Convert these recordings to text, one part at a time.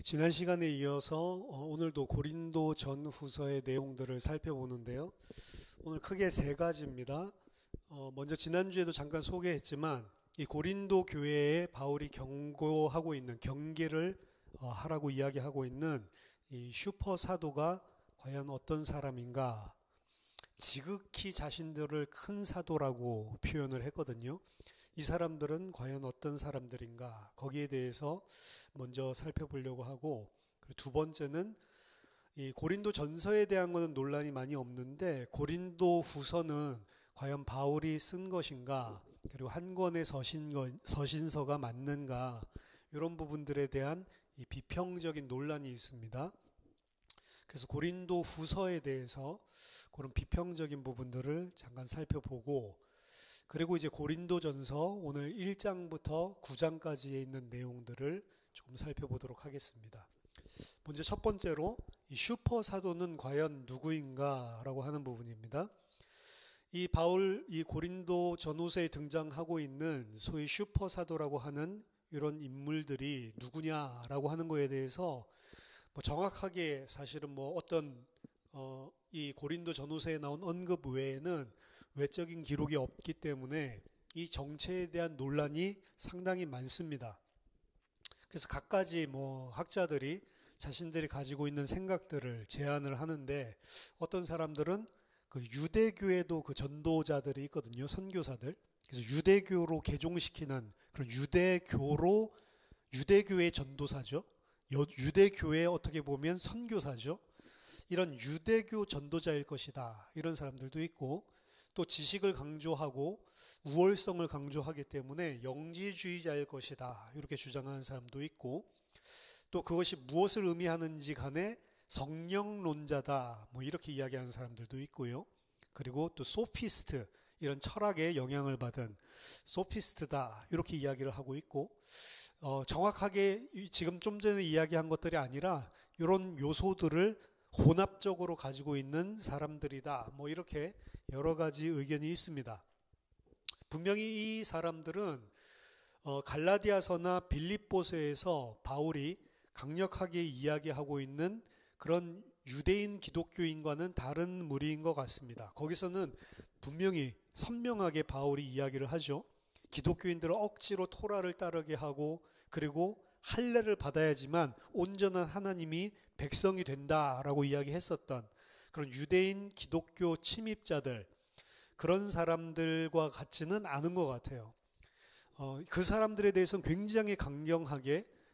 지난 시간에 이어서 오늘도 고린도 전후서의 내용들을 살펴보는데요. 오늘 크게 세 가지입니다. 먼저 지난주에도 잠깐 소개했지만 이 고린도 교회에 바울이 경고하고 있는 경계를 하라고 이야기하고 있는 이 슈퍼 사도가 과연 어떤 사람인가? 지극히 자신들을 큰 사도라고 표현을 했거든요. 이 사람들은 과연 어떤 사람들인가? 거기에 대해서 먼저 살펴보려고 하고, 그리고 두 번째는 이 고린도 전서에 대한 것은 논란이 많이 없는데 고린도 후서는 과연 바울이 쓴 것인가? 그리고 한 권의 서신서가 맞는가? 이런 부분들에 대한 이 비평적인 논란이 있습니다. 그래서 고린도 후서에 대해서 그런 비평적인 부분들을 잠깐 살펴보고, 그리고 이제 고린도전서 오늘 1장부터 9장까지에 있는 내용들을 조금 살펴보도록 하겠습니다. 먼저 첫 번째로 이 슈퍼 사도는 과연 누구인가라고 하는 부분입니다. 이 바울 이 고린도 전후서에 등장하고 있는 소위 슈퍼 사도라고 하는 이런 인물들이 누구냐라고 하는 거에 대해서 정확하게 사실은 어떤 이 고린도 전후서에 나온 언급 외에는 외적인 기록이 없기 때문에 이 정체에 대한 논란이 상당히 많습니다. 그래서 각가지 학자들이 자신들이 가지고 있는 생각들을 제안을 하는데, 어떤 사람들은 그 유대교에도 그 전도자들이 있거든요. 선교사들. 그래서 유대교로 개종시키는 그런 유대교의 전도사죠. 유대교의 어떻게 보면 선교사죠. 이런 유대교 전도자일 것이다. 이런 사람들도 있고, 또 지식을 강조하고 우월성을 강조하기 때문에 영지주의자일 것이다. 이렇게 주장하는 사람도 있고, 또 그것이 무엇을 의미하는지 간에 성령론자다. 이렇게 이야기하는 사람들도 있고요. 그리고 또 소피스트, 이런 철학에 영향을 받은 소피스트다. 이렇게 이야기를 하고 있고, 정확하게 지금 좀 전에 이야기한 것들이 아니라 이런 요소들을 혼합적으로 가지고 있는 사람들이다. 이렇게 여러 가지 의견이 있습니다. 분명히 이 사람들은 갈라디아서나 빌립보서에서 바울이 강력하게 이야기하고 있는 그런 유대인 기독교인과는 다른 무리인 것 같습니다. 거기서는 분명히 선명하게 바울이 이야기를 하죠. 기독교인들을 억지로 토라를 따르게 하고, 그리고 할례를 받아야지만 온전한 하나님이 백성이 된다라고 이야기했었던 그런 유대인 기독교 침입자들, 그런 사람들과 같지는 않은 것 같아요. 그 사람들에 대해서는 굉장히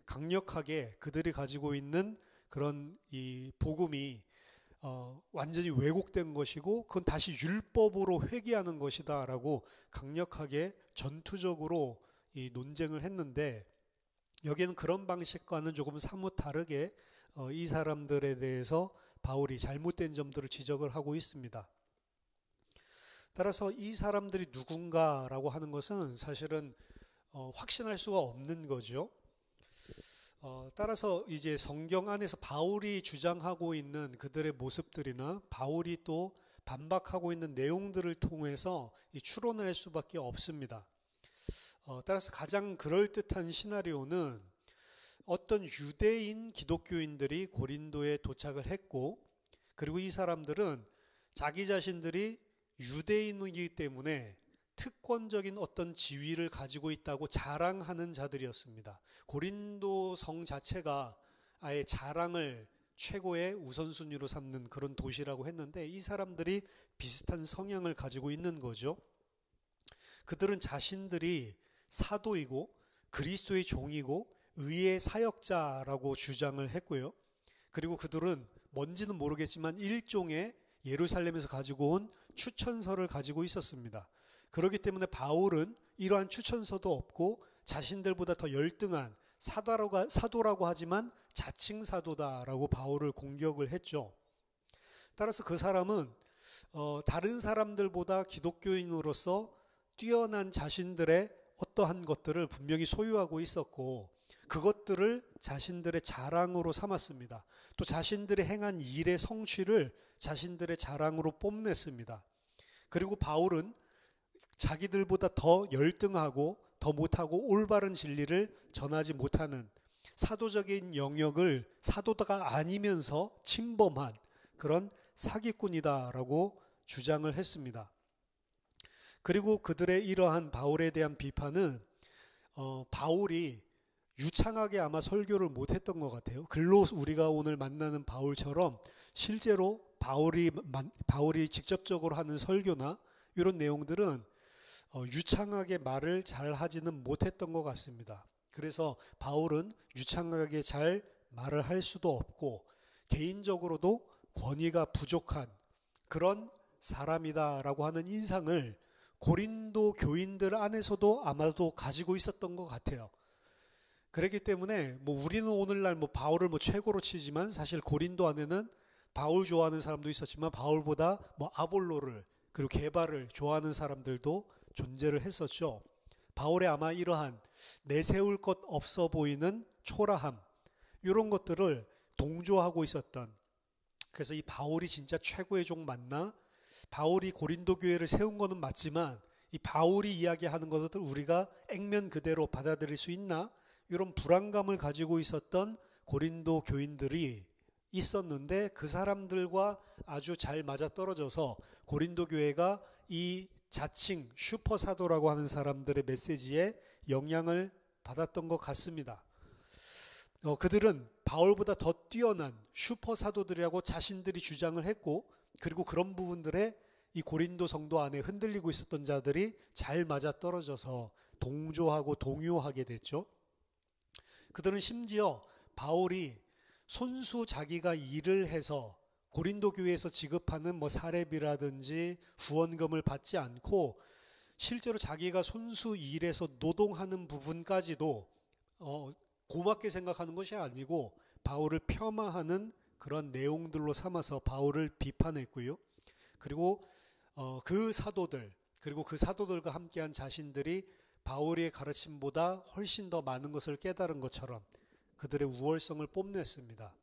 강력하게 그들이 가지고 있는 그런 이 복음이 완전히 왜곡된 것이고, 그건 다시 율법으로 회개하는 것이다라고 강력하게 전투적으로 이 논쟁을 했는데, 여기는 그런 방식과는 조금 사뭇 다르게 이 사람들에 대해서 바울이 잘못된 점들을 지적을 하고 있습니다. 따라서 이 사람들이 누군가라고 하는 것은 사실은 확신할 수가 없는 거죠. 따라서 이제 성경 안에서 바울이 주장하고 있는 그들의 모습들이나 바울이 또 반박하고 있는 내용들을 통해서 추론을 할 수밖에 없습니다. 따라서 가장 그럴듯한 시나리오는 어떤 유대인 기독교인들이 고린도에 도착을 했고, 그리고 이 사람들은 자기 자신들이 유대인이기 때문에 특권적인 어떤 지위를 가지고 있다고 자랑하는 자들이었습니다. 고린도 성 자체가 아예 자랑을 최고의 우선순위로 삼는 그런 도시라고 했는데, 이 사람들이 비슷한 성향을 가지고 있는 거죠. 그들은 자신들이 사도이고 그리스도의 종이고 의의 사역자라고 주장을 했고요. 그리고 그들은 뭔지는 모르겠지만 일종의 예루살렘에서 가지고 온 추천서를 가지고 있었습니다. 그렇기 때문에 바울은 이러한 추천서도 없고 자신들보다 더 열등한 사도라고 하지만 자칭 사도다라고 바울을 공격을 했죠. 따라서 그 사람은 다른 사람들보다 기독교인으로서 뛰어난 자신들의 어떠한 것들을 분명히 소유하고 있었고, 그것들을 자신들의 자랑으로 삼았습니다. 또 자신들이 행한 일의 성취를 자신들의 자랑으로 뽐냈습니다. 그리고 바울은 자기들보다 더 열등하고 더 못하고 올바른 진리를 전하지 못하는, 사도적인 영역을 사도가 아니면서 침범한 그런 사기꾼이다라고 주장을 했습니다. 그리고 그들의 이러한 바울에 대한 비판은 바울이 유창하게 아마 설교를 못했던 것 같아요. 글로 우리가 오늘 만나는 바울처럼 실제로 바울이 직접적으로 하는 설교나 이런 내용들은 유창하게 말을 잘 하지는 못했던 것 같습니다. 그래서 바울은 유창하게 잘 말을 할 수도 없고 개인적으로도 권위가 부족한 그런 사람이다라고 하는 인상을 고린도 교인들 안에서도 아마도 가지고 있었던 것 같아요. 그렇기 때문에 우리는 오늘날 바울을 최고로 치지만 사실 고린도 안에는 바울 좋아하는 사람도 있었지만 바울보다 아볼로를 그리고 게바를 좋아하는 사람들도 존재를 했었죠. 바울의 아마 이러한 내세울 것 없어 보이는 초라함 이런 것들을 동조하고 있었던, 그래서 이 바울이 진짜 최고의 종 맞나? 바울이 고린도 교회를 세운 거는 맞지만 이 바울이 이야기하는 것들 우리가 액면 그대로 받아들일 수 있나? 이런 불안감을 가지고 있었던 고린도 교인들이 있었는데 그 사람들과 아주 잘 맞아떨어져서 고린도 교회가 이 자칭 슈퍼사도라고 하는 사람들의 메시지에 영향을 받았던 것 같습니다. 그들은 바울보다 더 뛰어난 슈퍼사도들이라고 자신들이 주장을 했고, 그리고 그런 부분들에 이 고린도 성도 안에 흔들리고 있었던 자들이 잘 맞아떨어져서 동조하고 동요하게 됐죠. 그들은 심지어 바울이 손수 자기가 일을 해서 고린도 교회에서 지급하는 사례비라든지 후원금을 받지 않고 실제로 자기가 손수 일에서 노동하는 부분까지도 고맙게 생각하는 것이 아니고 바울을 폄하하는 그런 내용들로 삼아서 바울을 비판했고요. 그리고 그 사도들, 그리고 그 사도들과 함께한 자신들이 바울의 가르침보다 훨씬 더 많은 것을 깨달은 것처럼 그들의 우월성을 뽐냈습니다.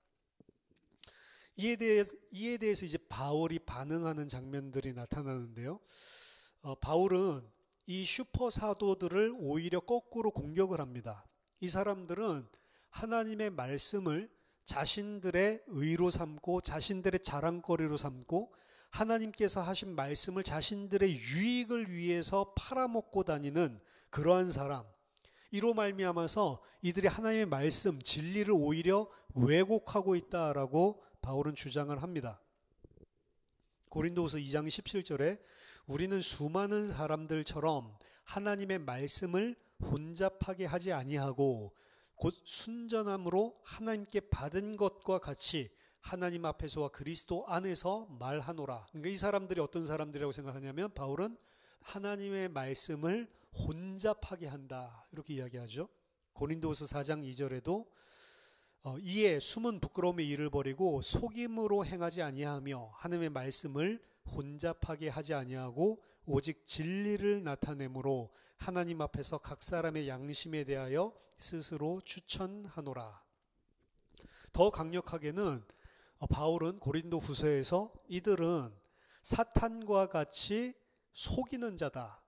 이에 대해서 이제 바울이 반응하는 장면들이 나타나는데요. 바울은 이 슈퍼 사도들을 오히려 거꾸로 공격을 합니다. 이 사람들은 하나님의 말씀을 자신들의 의로 삼고 자신들의 자랑거리로 삼고 하나님께서 하신 말씀을 자신들의 유익을 위해서 팔아먹고 다니는 그러한 사람, 이로 말미암아서 이들이 하나님의 말씀, 진리를 오히려 왜곡하고 있다라고 바울은 주장을 합니다. 고린도후서 2장 17절에 우리는 수많은 사람들처럼 하나님의 말씀을 혼잡하게 하지 아니하고 곧 순전함으로 하나님께 받은 것과 같이 하나님 앞에서와 그리스도 안에서 말하노라. 그러니까 이 사람들이 어떤 사람들이라고 생각하냐면 바울은 하나님의 말씀을 혼잡하게 한다 이렇게 이야기하죠. 고린도후서 4장 2절에도 이에 숨은 부끄러움의 일을 버리고 속임으로 행하지 아니하며 하나님의 말씀을 혼잡하게 하지 아니하고 오직 진리를 나타내므로 하나님 앞에서 각 사람의 양심에 대하여 스스로 추천하노라. 더 강력하게는 바울은 고린도 후서에서 이들은 사탄과 같이 속이는 자다,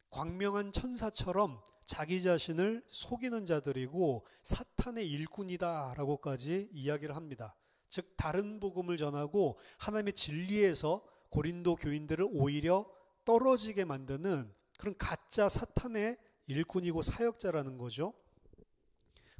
광명한 천사처럼 자기 자신을 속이는 자들이고 사탄의 일꾼이다 라고까지 이야기를 합니다. 즉 다른 복음을 전하고 하나님의 진리에서 고린도 교인들을 오히려 떨어지게 만드는 그런 가짜 사탄의 일꾼이고 사역자라는 거죠.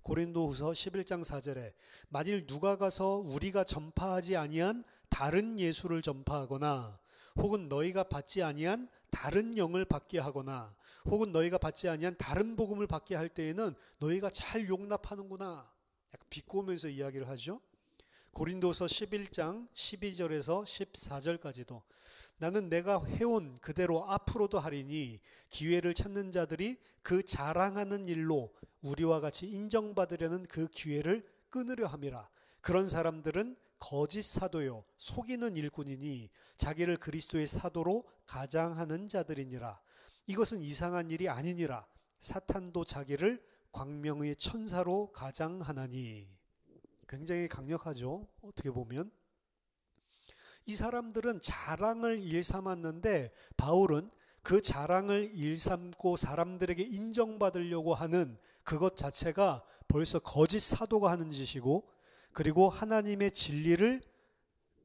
고린도후서 11장 4절에 만일 누가 가서 우리가 전파하지 아니한 다른 예수를 전파하거나 혹은 너희가 받지 아니한 다른 영을 받게 하거나 혹은 너희가 받지 아니한 다른 복음을 받게 할 때에는 너희가 잘 용납하는구나, 약간 비꼬면서 이야기를 하죠. 고린도서 11장 12절에서 14절까지도 나는 내가 해온 그대로 앞으로도 하리니 기회를 찾는 자들이 그 자랑하는 일로 우리와 같이 인정받으려는 그 기회를 끊으려 함이라. 그런 사람들은 거짓 사도요 속이는 일꾼이니 자기를 그리스도의 사도로 가장하는 자들이니라. 이것은 이상한 일이 아니니라. 사탄도 자기를 광명의 천사로 가장하나니. 굉장히 강력하죠. 어떻게 보면 이 사람들은 자랑을 일삼았는데 바울은 그 자랑을 일삼고 사람들에게 인정받으려고 하는 그것 자체가 벌써 거짓 사도가 하는 짓이고, 그리고 하나님의 진리를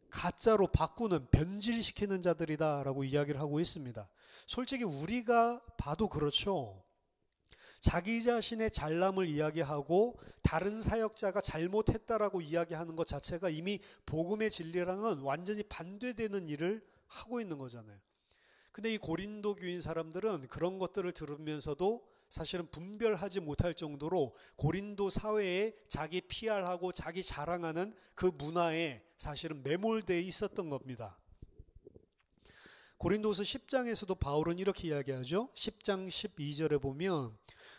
가짜로 바꾸는, 변질시키는 자들이다라고 이야기를 하고 있습니다. 솔직히 우리가 봐도 그렇죠. 자기 자신의 잘남을 이야기하고 다른 사역자가 잘못했다라고 이야기하는 것 자체가 이미 복음의 진리랑은 완전히 반대되는 일을 하고 있는 거잖아요. 근데 이 고린도 교인 사람들은 그런 것들을 들으면서도 사실은 분별하지 못할 정도로 고린도 사회에 자기 PR하고 자기 자랑하는 그 문화에 사실은 매몰되어 있었던 겁니다. 고린도서 10장에서도 바울은 이렇게 이야기하죠. 10장 12절에 보면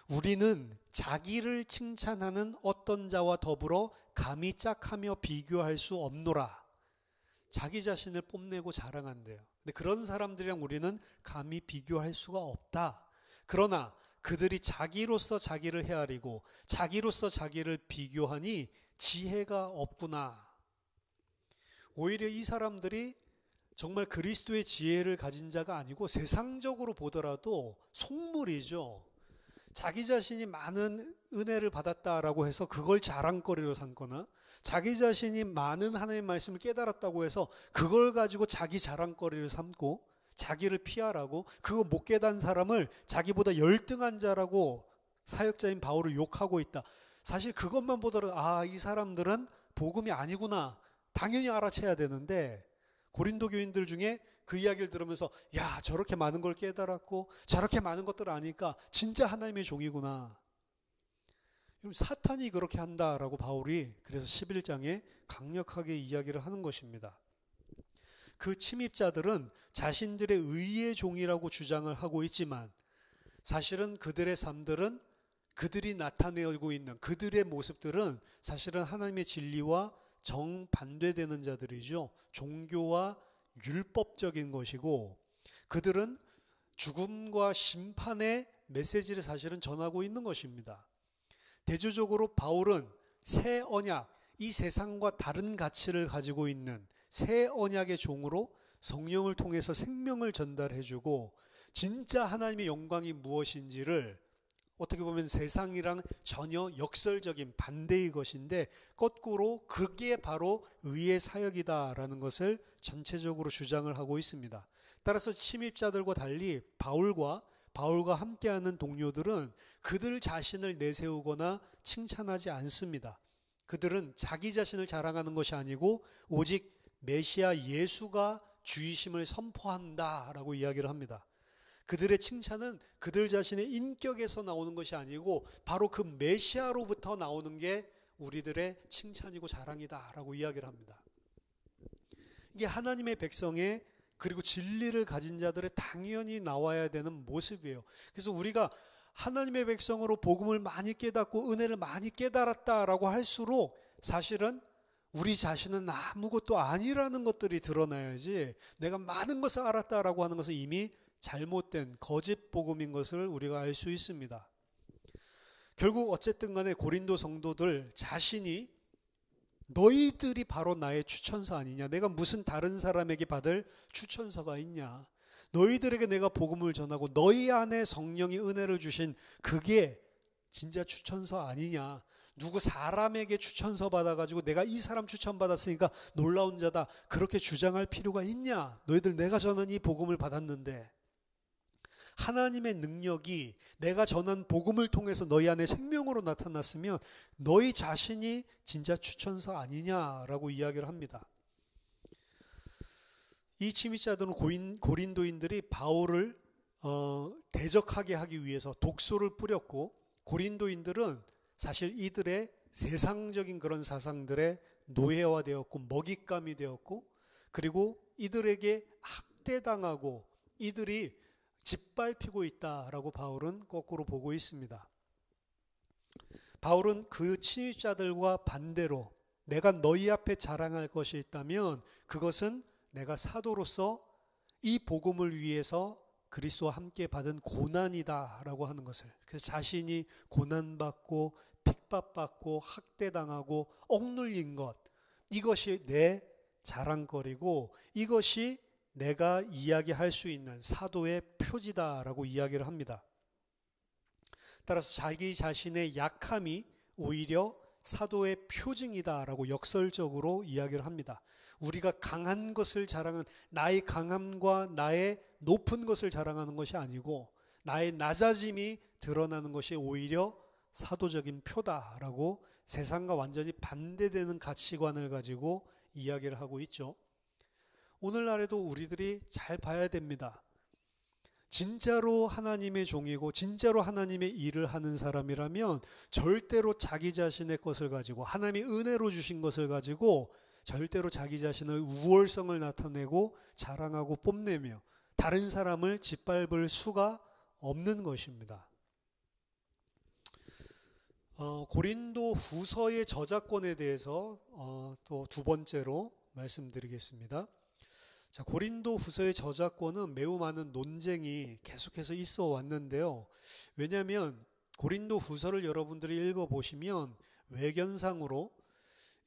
우리는 자기를 칭찬하는 어떤 자와 더불어 감히 짝하며 비교할 수 없노라. 자기 자신을 뽐내고 자랑한대요. 근데 그런 사람들이랑 우리는 감히 비교할 수가 없다. 그러나 그들이 자기로서 자기를 헤아리고 자기로서 자기를 비교하니 지혜가 없구나. 오히려 이 사람들이 정말 그리스도의 지혜를 가진 자가 아니고 세상적으로 보더라도 속물이죠. 자기 자신이 많은 은혜를 받았다라고 해서 그걸 자랑거리로 삼거나 자기 자신이 많은 하나님의 말씀을 깨달았다고 해서 그걸 가지고 자기 자랑거리를 삼고 자기를 피하라고, 그거 못 깨달은 사람을 자기보다 열등한 자라고 사역자인 바울을 욕하고 있다. 사실 그것만 보더라도 이 사람들은 복음이 아니구나 당연히 알아채야 되는데, 고린도 교인들 중에 그 이야기를 들으면서 야, 저렇게 많은 걸 깨달았고 저렇게 많은 것들을 아니까 진짜 하나님의 종이구나. 사탄이 그렇게 한다라고 바울이 그래서 11장에 강력하게 이야기를 하는 것입니다. 그 침입자들은 자신들의 의의 종이라고 주장을 하고 있지만 사실은 그들의 삶들은, 그들이 나타내고 있는 그들의 모습들은 사실은 하나님의 진리와 정반대되는 자들이죠. 종교와 율법적인 것이고, 그들은 죽음과 심판의 메시지를 사실은 전하고 있는 것입니다. 대조적으로 바울은 새 언약, 이 세상과 다른 가치를 가지고 있는 새 언약의 종으로 성령을 통해서 생명을 전달해주고 진짜 하나님의 영광이 무엇인지를 어떻게 보면 세상이랑 전혀 역설적인 반대의 것인데 거꾸로 그게 바로 의의 사역이다라는 것을 전체적으로 주장을 하고 있습니다. 따라서 침입자들과 달리 바울과 함께하는 동료들은 그들 자신을 내세우거나 칭찬하지 않습니다. 그들은 자기 자신을 자랑하는 것이 아니고 오직 메시아 예수가 주이심을 선포한다라고 이야기를 합니다. 그들의 칭찬은 그들 자신의 인격에서 나오는 것이 아니고 바로 그 메시아로부터 나오는 게 우리들의 칭찬이고 자랑이다라고 이야기를 합니다. 이게 하나님의 백성의, 그리고 진리를 가진 자들의 당연히 나와야 되는 모습이에요. 그래서 우리가 하나님의 백성으로 복음을 많이 깨닫고 은혜를 많이 깨달았다라고 할수록 사실은 우리 자신은 아무것도 아니라는 것들이 드러나야지, 내가 많은 것을 알았다라고 하는 것은 이미 잘못된 거짓 복음인 것을 우리가 알 수 있습니다. 결국 어쨌든 간에 고린도 성도들 자신이 너희들이 바로 나의 추천서 아니냐, 내가 무슨 다른 사람에게 받을 추천서가 있냐, 너희들에게 내가 복음을 전하고 너희 안에 성령이 은혜를 주신 그게 진짜 추천서 아니냐, 누구 사람에게 추천서 받아가지고 내가 이 사람 추천받았으니까 놀라운 자다 그렇게 주장할 필요가 있냐, 너희들 내가 전한 이 복음을 받았는데 하나님의 능력이 내가 전한 복음을 통해서 너희 안에 생명으로 나타났으면 너희 자신이 진짜 추천서 아니냐라고 이야기를 합니다. 이 침입자들은 고린도인들이 바울을 대적하게 하기 위해서 독소를 뿌렸고, 고린도인들은 사실 이들의 세상적인 그런 사상들의 노예화되었고 먹잇감이 되었고, 그리고 이들에게 학대당하고 이들이 짓밟히고 있다라고 바울은 거꾸로 보고 있습니다. 바울은 그 침입자들과 반대로 내가 너희 앞에 자랑할 것이 있다면 그것은 내가 사도로서 이 복음을 위해서 그리스도와 함께 받은 고난이다라고 하는 것을, 그래서 자신이 고난받고 핍박받고 학대당하고 억눌린 것, 이것이 내 자랑거리고 이것이 내가 이야기할 수 있는 사도의 표지다라고 이야기를 합니다. 따라서 자기 자신의 약함이 오히려 사도의 표징이다라고 역설적으로 이야기를 합니다. 우리가 강한 것을 자랑한, 나의 강함과 나의 높은 것을 자랑하는 것이 아니고 나의 낮아짐이 드러나는 것이 오히려 사도적인 표다라고 세상과 완전히 반대되는 가치관을 가지고 이야기를 하고 있죠. 오늘날에도 우리들이 잘 봐야 됩니다. 진짜로 하나님의 종이고 진짜로 하나님의 일을 하는 사람이라면 절대로 자기 자신의 것을 가지고, 하나님이 은혜로 주신 것을 가지고 절대로 자기 자신의 우월성을 나타내고 자랑하고 뽐내며 다른 사람을 짓밟을 수가 없는 것입니다. 고린도 후서의 저작권에 대해서 또 두 번째로 말씀드리겠습니다. 자, 고린도 후서의 저작권은 매우 많은 논쟁이 계속해서 있어 왔는데요. 왜냐하면 고린도 후서를 여러분들이 읽어보시면 외견상으로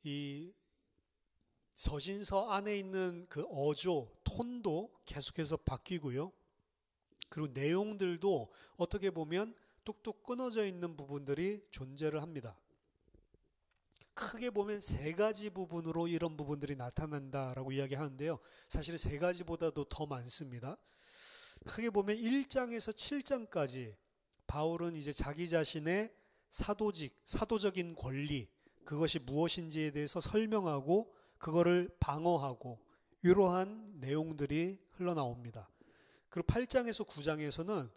이 서신서 안에 있는 그 어조, 톤도 계속해서 바뀌고요. 그리고 내용들도 어떻게 보면 뚝뚝 끊어져 있는 부분들이 존재를 합니다. 크게 보면 세 가지 부분으로 이런 부분들이 나타난다라고 이야기하는데요. 사실 세 가지보다도 더 많습니다. 크게 보면 1장에서 7장까지 바울은 이제 자기 자신의 사도적인 권리, 그것이 무엇인지에 대해서 설명하고 그거를 방어하고 이러한 내용들이 흘러나옵니다. 그리고 8장에서 9장에서는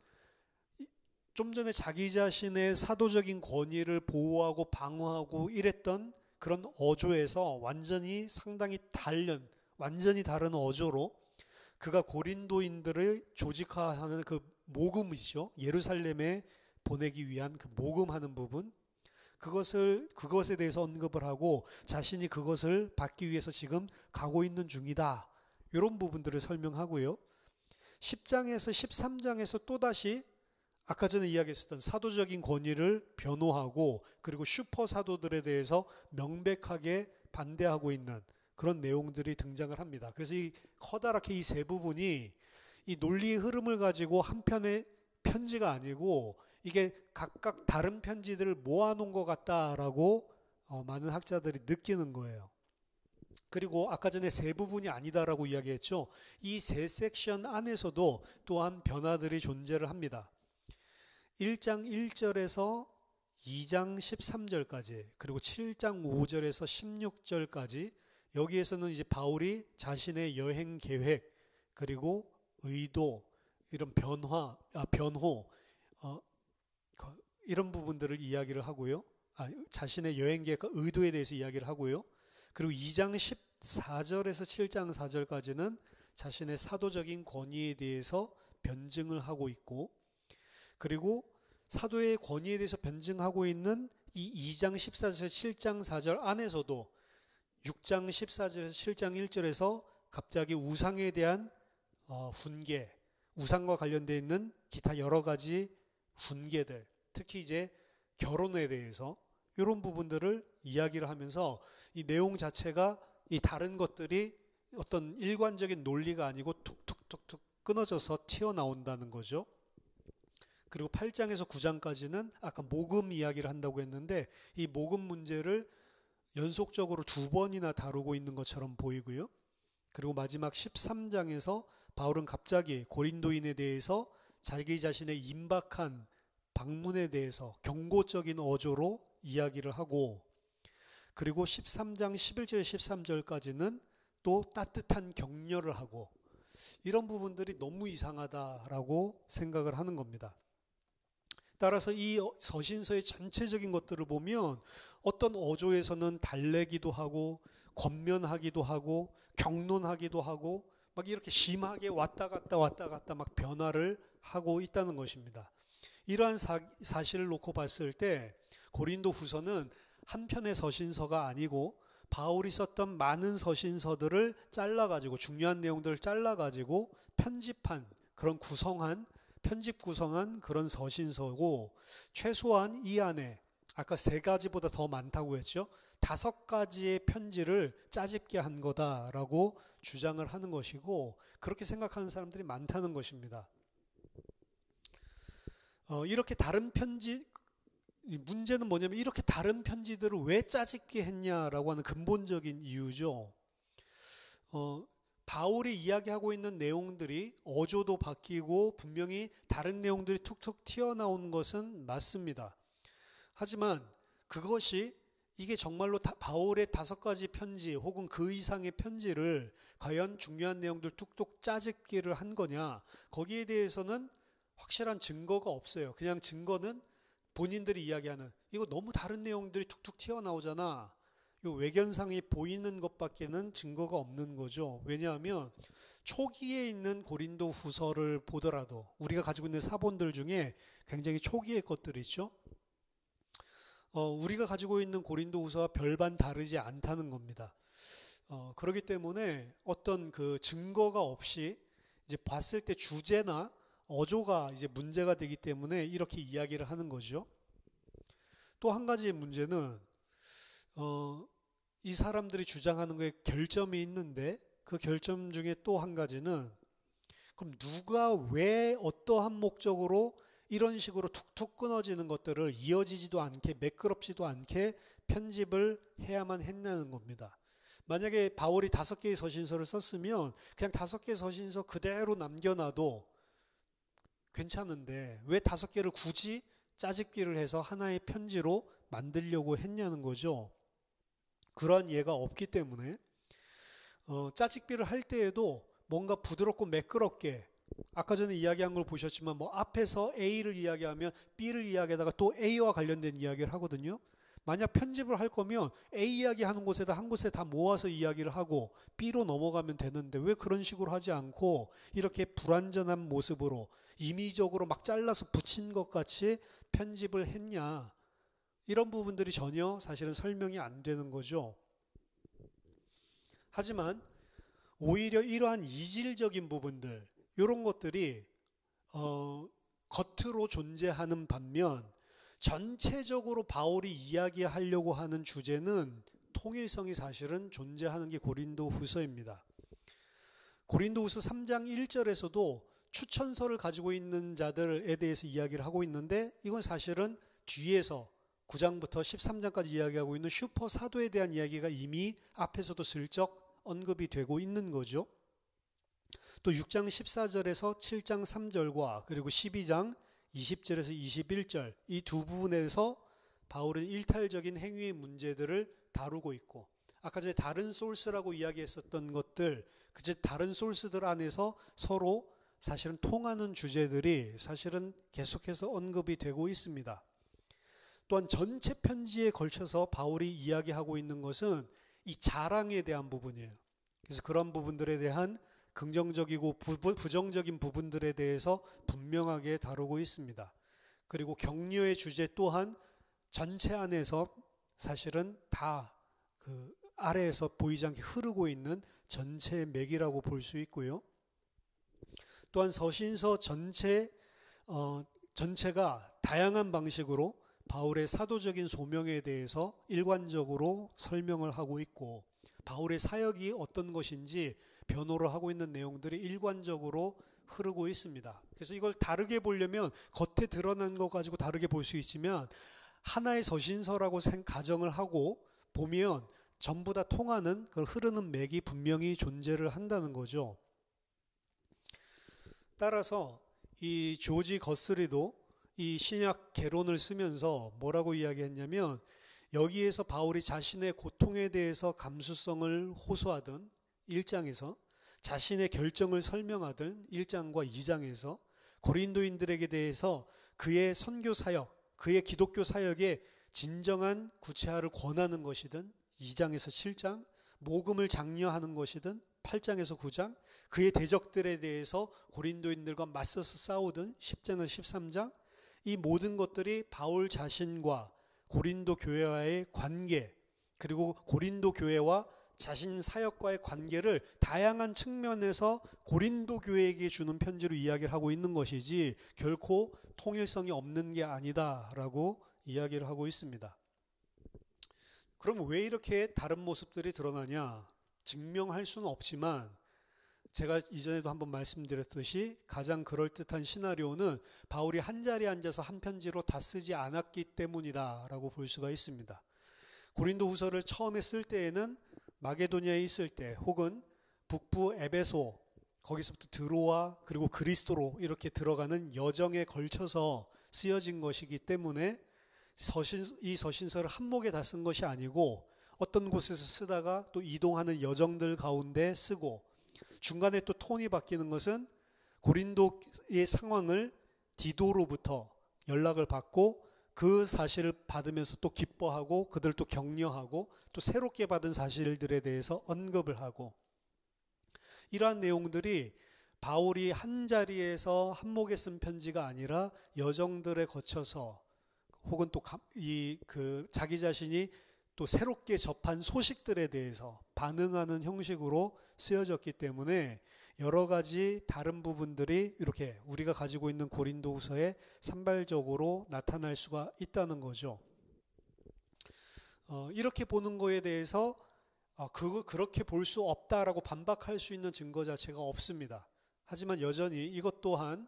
좀 전에 자기 자신의 사도적인 권위를 보호하고 방어하고 이랬던 그런 어조에서 완전히 다른 어조로 그가 고린도인들을 조직화하는 그 모금이죠. 예루살렘에 보내기 위한 그 모금하는 부분, 그것에 대해서 언급을 하고 자신이 그것을 받기 위해서 지금 가고 있는 중이다. 이런 부분들을 설명하고요. 10장에서 13장에서 또다시 아까 전에 이야기했었던 사도적인 권위를 변호하고 그리고 슈퍼 사도들에 대해서 명백하게 반대하고 있는 그런 내용들이 등장을 합니다. 그래서 이 커다랗게 이 세 부분이 이 논리의 흐름을 가지고 한 편의 편지가 아니고 이게 각각 다른 편지들을 모아놓은 것 같다라고 많은 학자들이 느끼는 거예요. 그리고 아까 전에 세 부분이 아니다라고 이야기했죠. 이 세 섹션 안에서도 또한 변화들이 존재를 합니다. 1장 1절에서 2장 13절까지 그리고 7장 5절에서 16절까지 여기에서는 이제 바울이 자신의 여행 계획 그리고 의도 이런 변호 이런 부분들을 이야기를 하고요. 자신의 여행 계획과 의도에 대해서 이야기를 하고요. 그리고 2장 14절에서 7장 4절까지는 자신의 사도적인 권위에 대해서 변증을 하고 있고 그리고 사도의 권위에 대해서 변증하고 있는 이 2장 14절에서 7장 4절 안에서도 6장 14절에서 7장 1절에서 갑자기 우상에 대한 훈계, 우상과 관련되어 있는 기타 여러 가지 훈계들, 특히 이제 결혼에 대해서 이런 부분들을 이야기를 하면서 이 내용 자체가 이 다른 것들이 어떤 일관적인 논리가 아니고 툭툭툭툭 끊어져서 튀어나온다는 거죠. 그리고 8장에서 9장까지는 아까 모금 이야기를 한다고 했는데 이 모금 문제를 연속적으로 두 번이나 다루고 있는 것처럼 보이고요. 그리고 마지막 13장에서 바울은 갑자기 고린도인에 대해서 자기 자신의 임박한 방문에 대해서 경고적인 어조로 이야기를 하고 그리고 13장 11절 13절까지는 또 따뜻한 격려를 하고 이런 부분들이 너무 이상하다라고 생각을 하는 겁니다. 따라서 이 서신서의 전체적인 것들을 보면 어떤 어조에서는 달래기도 하고 권면하기도 하고 격론하기도 하고 막 이렇게 심하게 왔다 갔다 막 변화를 하고 있다는 것입니다. 이러한 사실을 놓고 봤을 때 고린도 후서는 한 편의 서신서가 아니고 바울이 썼던 많은 서신서들을 잘라가지고 중요한 내용들을 잘라가지고 편집 구성한 그런 서신서고 최소한 이 안에 아까 세 가지보다 더 많다고 했죠. 5가지의 편지를 짜집게 한 거다라고 주장을 하는 것이고 그렇게 생각하는 사람들이 많다는 것입니다. 이렇게 다른 편지, 문제는 뭐냐면 이렇게 다른 편지들을 왜 짜집게 했냐라고 하는 근본적인 이유죠. 바울이 이야기하고 있는 내용들이 어조도 바뀌고 분명히 다른 내용들이 툭툭 튀어나온 것은 맞습니다. 하지만 그것이 이게 정말로 바울의 5가지 편지 혹은 그 이상의 편지를 과연 중요한 내용들 툭툭 짜집기를 한 거냐, 거기에 대해서는 확실한 증거가 없어요. 그냥 증거는 본인들이 이야기하는, 이거 너무 다른 내용들이 툭툭 튀어나오잖아, 이 외견상이 보이는 것밖에는 증거가 없는 거죠. 왜냐하면 초기에 있는 고린도 후서를 보더라도 우리가 가지고 있는 사본들 중에 굉장히 초기의 것들이 있죠. 우리가 가지고 있는 고린도 후서와 별반 다르지 않다는 겁니다. 그렇기 때문에 어떤 그 증거가 없이 이제 봤을 때 주제나 어조가 이제 문제가 되기 때문에 이렇게 이야기를 하는 거죠. 또 한 가지의 문제는 이 사람들이 주장하는 거에 결점이 있는데, 그 결점 중에 또 한 가지는, 그럼 누가 왜 어떠한 목적으로 이런 식으로 툭툭 끊어지는 것들을 이어지지도 않게 매끄럽지도 않게 편집을 해야만 했냐는 겁니다. 만약에 바울이 5개의 서신서를 썼으면 그냥 5개의 서신서 그대로 남겨놔도 괜찮은데 왜 5개를 굳이 짜집기를 해서 하나의 편지로 만들려고 했냐는 거죠. 그러한 예가 없기 때문에 짜집기를 할 때에도 뭔가 부드럽고 매끄럽게, 아까 전에 이야기한 걸 보셨지만 뭐 앞에서 A를 이야기하면 B를 이야기하다가 또 A와 관련된 이야기를 하거든요. 만약 편집을 할 거면 A 이야기하는 곳에다 한 곳에 다 모아서 이야기를 하고 B로 넘어가면 되는데 왜 그런 식으로 하지 않고 이렇게 불완전한 모습으로 임의적으로 막 잘라서 붙인 것 같이 편집을 했냐, 이런 부분들이 전혀 사실은 설명이 안 되는 거죠. 하지만 오히려 이러한 이질적인 부분들, 이런 것들이 겉으로 존재하는 반면 전체적으로 바울이 이야기하려고 하는 주제는 통일성이 사실은 존재하는 게 고린도 후서입니다. 고린도 후서 3장 1절에서도 추천서를 가지고 있는 자들에 대해서 이야기를 하고 있는데, 이건 사실은 뒤에서 9장부터 13장까지 이야기하고 있는 슈퍼 사도에 대한 이야기가 이미 앞에서도 슬쩍 언급이 되고 있는 거죠. 또 6장 14절에서 7장 3절과 그리고 12장 20절에서 21절, 이 두 부분에서 바울은 일탈적인 행위의 문제들을 다루고 있고, 아까 전에 다른 소스라고 이야기했었던 것들, 그제 다른 소스들 안에서 서로 사실은 통하는 주제들이 사실은 계속해서 언급이 되고 있습니다. 또한 전체 편지에 걸쳐서 바울이 이야기하고 있는 것은 이 자랑에 대한 부분이에요. 그래서 그런 부분들에 대한 긍정적이고 부정적인 부분들에 대해서 분명하게 다루고 있습니다. 그리고 격려의 주제 또한 전체 안에서 사실은 다 그 아래에서 보이지 않게 흐르고 있는 전체의 맥이라고 볼 수 있고요. 또한 서신서 전체가 다양한 방식으로 바울의 사도적인 소명에 대해서 일관적으로 설명을 하고 있고, 바울의 사역이 어떤 것인지 변호를 하고 있는 내용들이 일관적으로 흐르고 있습니다. 그래서 이걸 다르게 보려면 겉에 드러난 것 가지고 다르게 볼 수 있지만 하나의 서신서라고 가정을 하고 보면 전부 다 통하는 그 흐르는 맥이 분명히 존재를 한다는 거죠. 따라서 이 조지 거스리도 이 신약 개론을 쓰면서 뭐라고 이야기했냐면, 여기에서 바울이 자신의 고통에 대해서 감수성을 호소하던 1장에서, 자신의 결정을 설명하던 1장과 2장에서 고린도인들에게 대해서 그의 선교 사역, 그의 기독교 사역의 진정한 구체화를 권하는 것이든 2장에서 7장, 모금을 장려하는 것이든 8장에서 9장, 그의 대적들에 대해서 고린도인들과 맞서서 싸우든 10장에서 13장, 이 모든 것들이 바울 자신과 고린도 교회와의 관계, 그리고 고린도 교회와 자신 사역과의 관계를 다양한 측면에서 고린도 교회에게 주는 편지로 이야기를 하고 있는 것이지 결코 통일성이 없는 게 아니다라고 이야기를 하고 있습니다. 그럼 왜 이렇게 다른 모습들이 드러나냐? 증명할 수는 없지만 제가 이전에도 한번 말씀드렸듯이 가장 그럴듯한 시나리오는 바울이 한 자리에 앉아서 한 편지로 다 쓰지 않았기 때문이다라고 볼 수가 있습니다. 고린도 후서를 처음에 쓸 때에는 마게도니아에 있을 때 혹은 북부 에베소 거기서부터 드로아 그리고 그리스도로 이렇게 들어가는 여정에 걸쳐서 쓰여진 것이기 때문에 이 서신서를 한 목에 다 쓴 것이 아니고 어떤 곳에서 쓰다가 또 이동하는 여정들 가운데 쓰고 중간에 또 톤이 바뀌는 것은 고린도의 상황을 디도로부터 연락을 받고 그 사실을 받으면서 또 기뻐하고 그들 또 격려하고 또 새롭게 받은 사실들에 대해서 언급을 하고 이러한 내용들이 바울이 한 자리에서 한 목에 쓴 편지가 아니라 여정들에 거쳐서 혹은 또 자기 자신이 또 새롭게 접한 소식들에 대해서 반응하는 형식으로 쓰여졌기 때문에 여러 가지 다른 부분들이 이렇게 우리가 가지고 있는 고린도후서에 산발적으로 나타날 수가 있다는 거죠. 이렇게 보는 거에 대해서 그렇게 볼 수 없다라고 반박할 수 있는 증거 자체가 없습니다. 하지만 여전히 이것 또한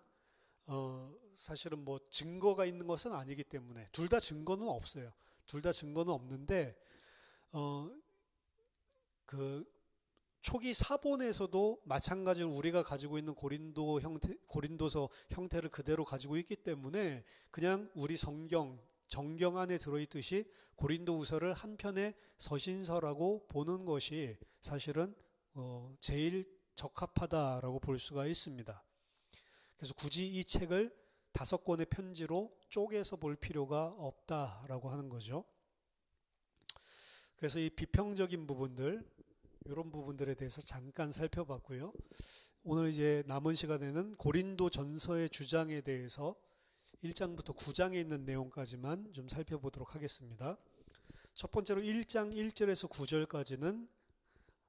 사실은 뭐 증거가 있는 것은 아니기 때문에 둘 다 증거는 없어요. 둘 다 증거는 없는데 그 초기 사본에서도 마찬가지로 우리가 가지고 있는 고린도서 형태를 그대로 가지고 있기 때문에 그냥 우리 정경 안에 들어있듯이 고린도후서를 한 편의 서신서라고 보는 것이 사실은 제일 적합하다라고 볼 수가 있습니다. 그래서 굳이 이 책을 5권의 편지로 쪼개서 볼 필요가 없다라고 하는 거죠. 그래서 이 비평적인 부분들, 이런 부분들에 대해서 잠깐 살펴봤고요. 오늘 이제 남은 시간에는 고린도 전서의 주장에 대해서 1장부터 9장에 있는 내용까지만 좀 살펴보도록 하겠습니다. 첫 번째로 1장 1절에서 9절까지는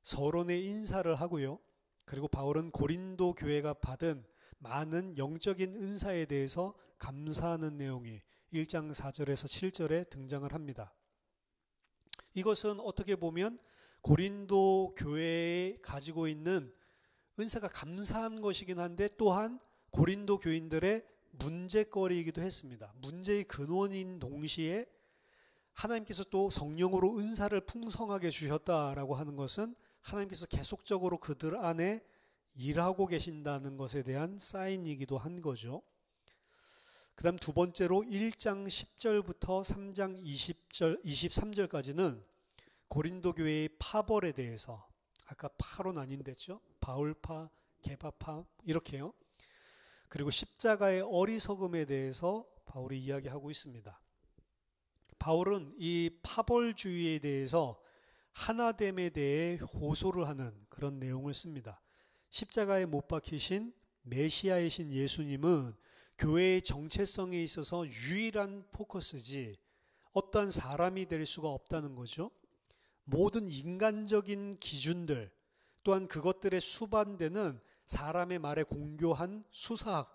서론의 인사를 하고요. 그리고 바울은 고린도 교회가 받은 많은 영적인 은사에 대해서 감사하는 내용이 1장 4절에서 7절에 등장을 합니다. 이것은 어떻게 보면 고린도 교회에 가지고 있는 은사가 감사한 것이긴 한데 또한 고린도 교인들의 문제거리이기도 했습니다. 문제의 근원인 동시에 하나님께서 또 성령으로 은사를 풍성하게 주셨다라고 하는 것은 하나님께서 계속적으로 그들 안에 일하고 계신다는 것에 대한 사인이기도 한 거죠. 그 다음 두 번째로 1장 10절부터 3장 23절까지는 고린도 교회의 파벌에 대해서 아까 파로 나뉜댔죠. 바울파, 게바파 이렇게요. 그리고 십자가의 어리석음에 대해서 바울이 이야기하고 있습니다. 바울은 이 파벌주의에 대해서 하나됨에 대해 호소를 하는 그런 내용을 씁니다. 십자가에 못 박히신 메시아이신 예수님은 교회의 정체성에 있어서 유일한 포커스지 어떠한 사람이 될 수가 없다는 거죠. 모든 인간적인 기준들 또한 그것들에 수반되는 사람의 말에 공교한 수사학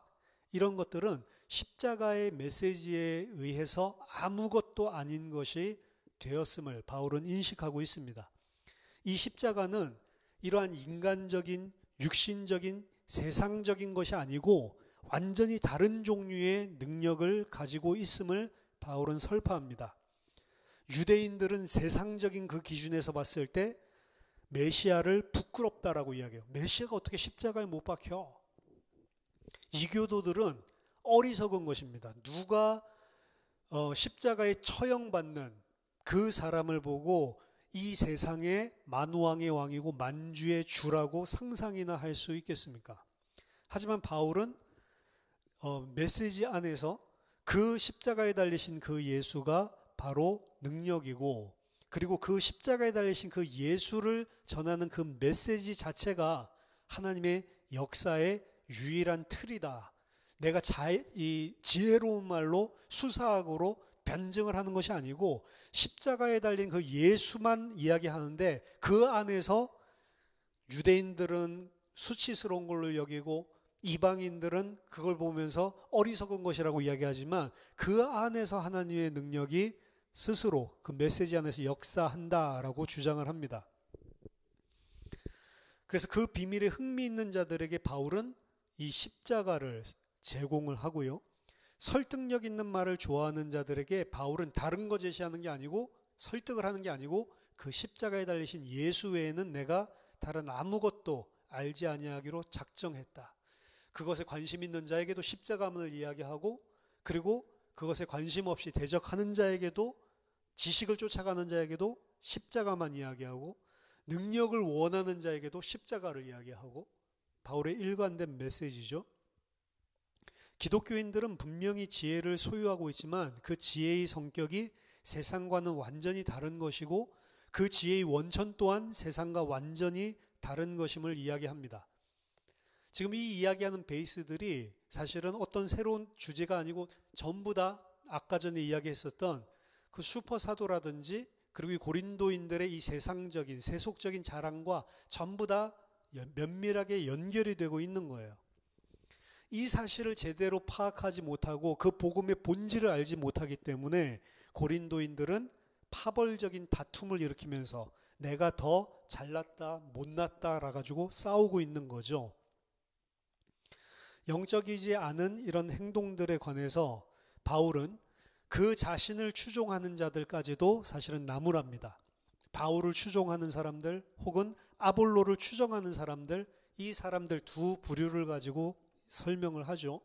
이런 것들은 십자가의 메시지에 의해서 아무것도 아닌 것이 되었음을 바울은 인식하고 있습니다. 이 십자가는 이러한 인간적인 육신적인 세상적인 것이 아니고 완전히 다른 종류의 능력을 가지고 있음을 바울은 설파합니다. 유대인들은 세상적인 그 기준에서 봤을 때 메시아를 부끄럽다라고 이야기해요. 메시아가 어떻게 십자가에 못 박혀? 이교도들은 어리석은 것입니다. 누가 십자가에 처형받는 그 사람을 보고 이 세상의 만왕의 왕이고 만주의 주라고 상상이나 할 수 있겠습니까? 하지만 바울은 메시지 안에서 그 십자가에 달리신 그 예수가 바로 능력이고 그리고 그 십자가에 달리신 그 예수를 전하는 그 메시지 자체가 하나님의 역사의 유일한 틀이다. 내가 이 지혜로운 말로 수사학으로 변증을 하는 것이 아니고 십자가에 달린 그 예수만 이야기하는데 그 안에서 유대인들은 수치스러운 걸로 여기고 이방인들은 그걸 보면서 어리석은 것이라고 이야기하지만 그 안에서 하나님의 능력이 스스로 그 메시지 안에서 역사한다라고 주장을 합니다. 그래서 그 비밀에 흥미있는 자들에게 바울은 이 십자가를 제공을 하고요. 설득력 있는 말을 좋아하는 자들에게 바울은 다른 거 제시하는 게 아니고 설득을 하는 게 아니고 그 십자가에 달리신 예수 외에는 내가 다른 아무것도 알지 아니하기로 작정했다. 그것에 관심 있는 자에게도 십자가만을 이야기하고, 그리고 그것에 관심 없이 대적하는 자에게도, 지식을 쫓아가는 자에게도 십자가만 이야기하고, 능력을 원하는 자에게도 십자가를 이야기하고, 바울의 일관된 메시지죠. 기독교인들은 분명히 지혜를 소유하고 있지만 그 지혜의 성격이 세상과는 완전히 다른 것이고, 그 지혜의 원천 또한 세상과 완전히 다른 것임을 이야기합니다. 지금 이 이야기하는 베이스들이 사실은 어떤 새로운 주제가 아니고 전부 다 아까 전에 이야기했었던 그 슈퍼 사도라든지, 그리고 이 고린도인들의 이 세상적인 세속적인 자랑과 전부 다 면밀하게 연결이 되고 있는 거예요. 이 사실을 제대로 파악하지 못하고 그 복음의 본질을 알지 못하기 때문에 고린도인들은 파벌적인 다툼을 일으키면서 내가 더 잘났다 못났다라 가지고 싸우고 있는 거죠. 영적이지 않은 이런 행동들에 관해서 바울은 그 자신을 추종하는 자들까지도 사실은 나무랍니다. 바울을 추종하는 사람들 혹은 아볼로를 추종하는 사람들, 이 사람들 두 부류를 가지고 설명을 하죠.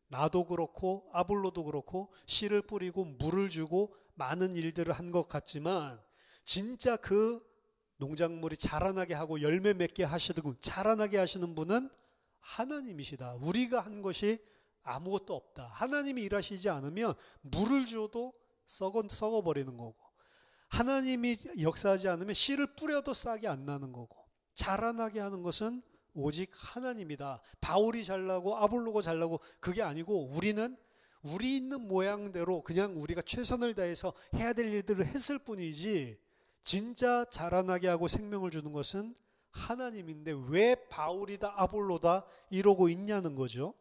나도 그렇고 아볼로도 그렇고 씨를 뿌리고 물을 주고 많은 일들을 한 것 같지만 진짜 그 농작물이 자라나게 하고 열매 맺게 하시는, 자라나게 하시는 분은 하나님이시다. 우리가 한 것이 아무것도 없다. 하나님이 일하시지 않으면 물을 줘도 썩어버리는 거고, 하나님이 역사하지 않으면 씨를 뿌려도 싹이 안 나는 거고, 자라나게 하는 것은 오직 하나님이다. 바울이 잘나고 아볼로가 잘나고 그게 아니고, 우리는 우리 있는 모양대로 그냥 우리가 최선을 다해서 해야 될 일들을 했을 뿐이지 진짜 자라나게 하고 생명을 주는 것은 하나님인데 왜 바울이다 아볼로다 이러고 있냐는 거죠.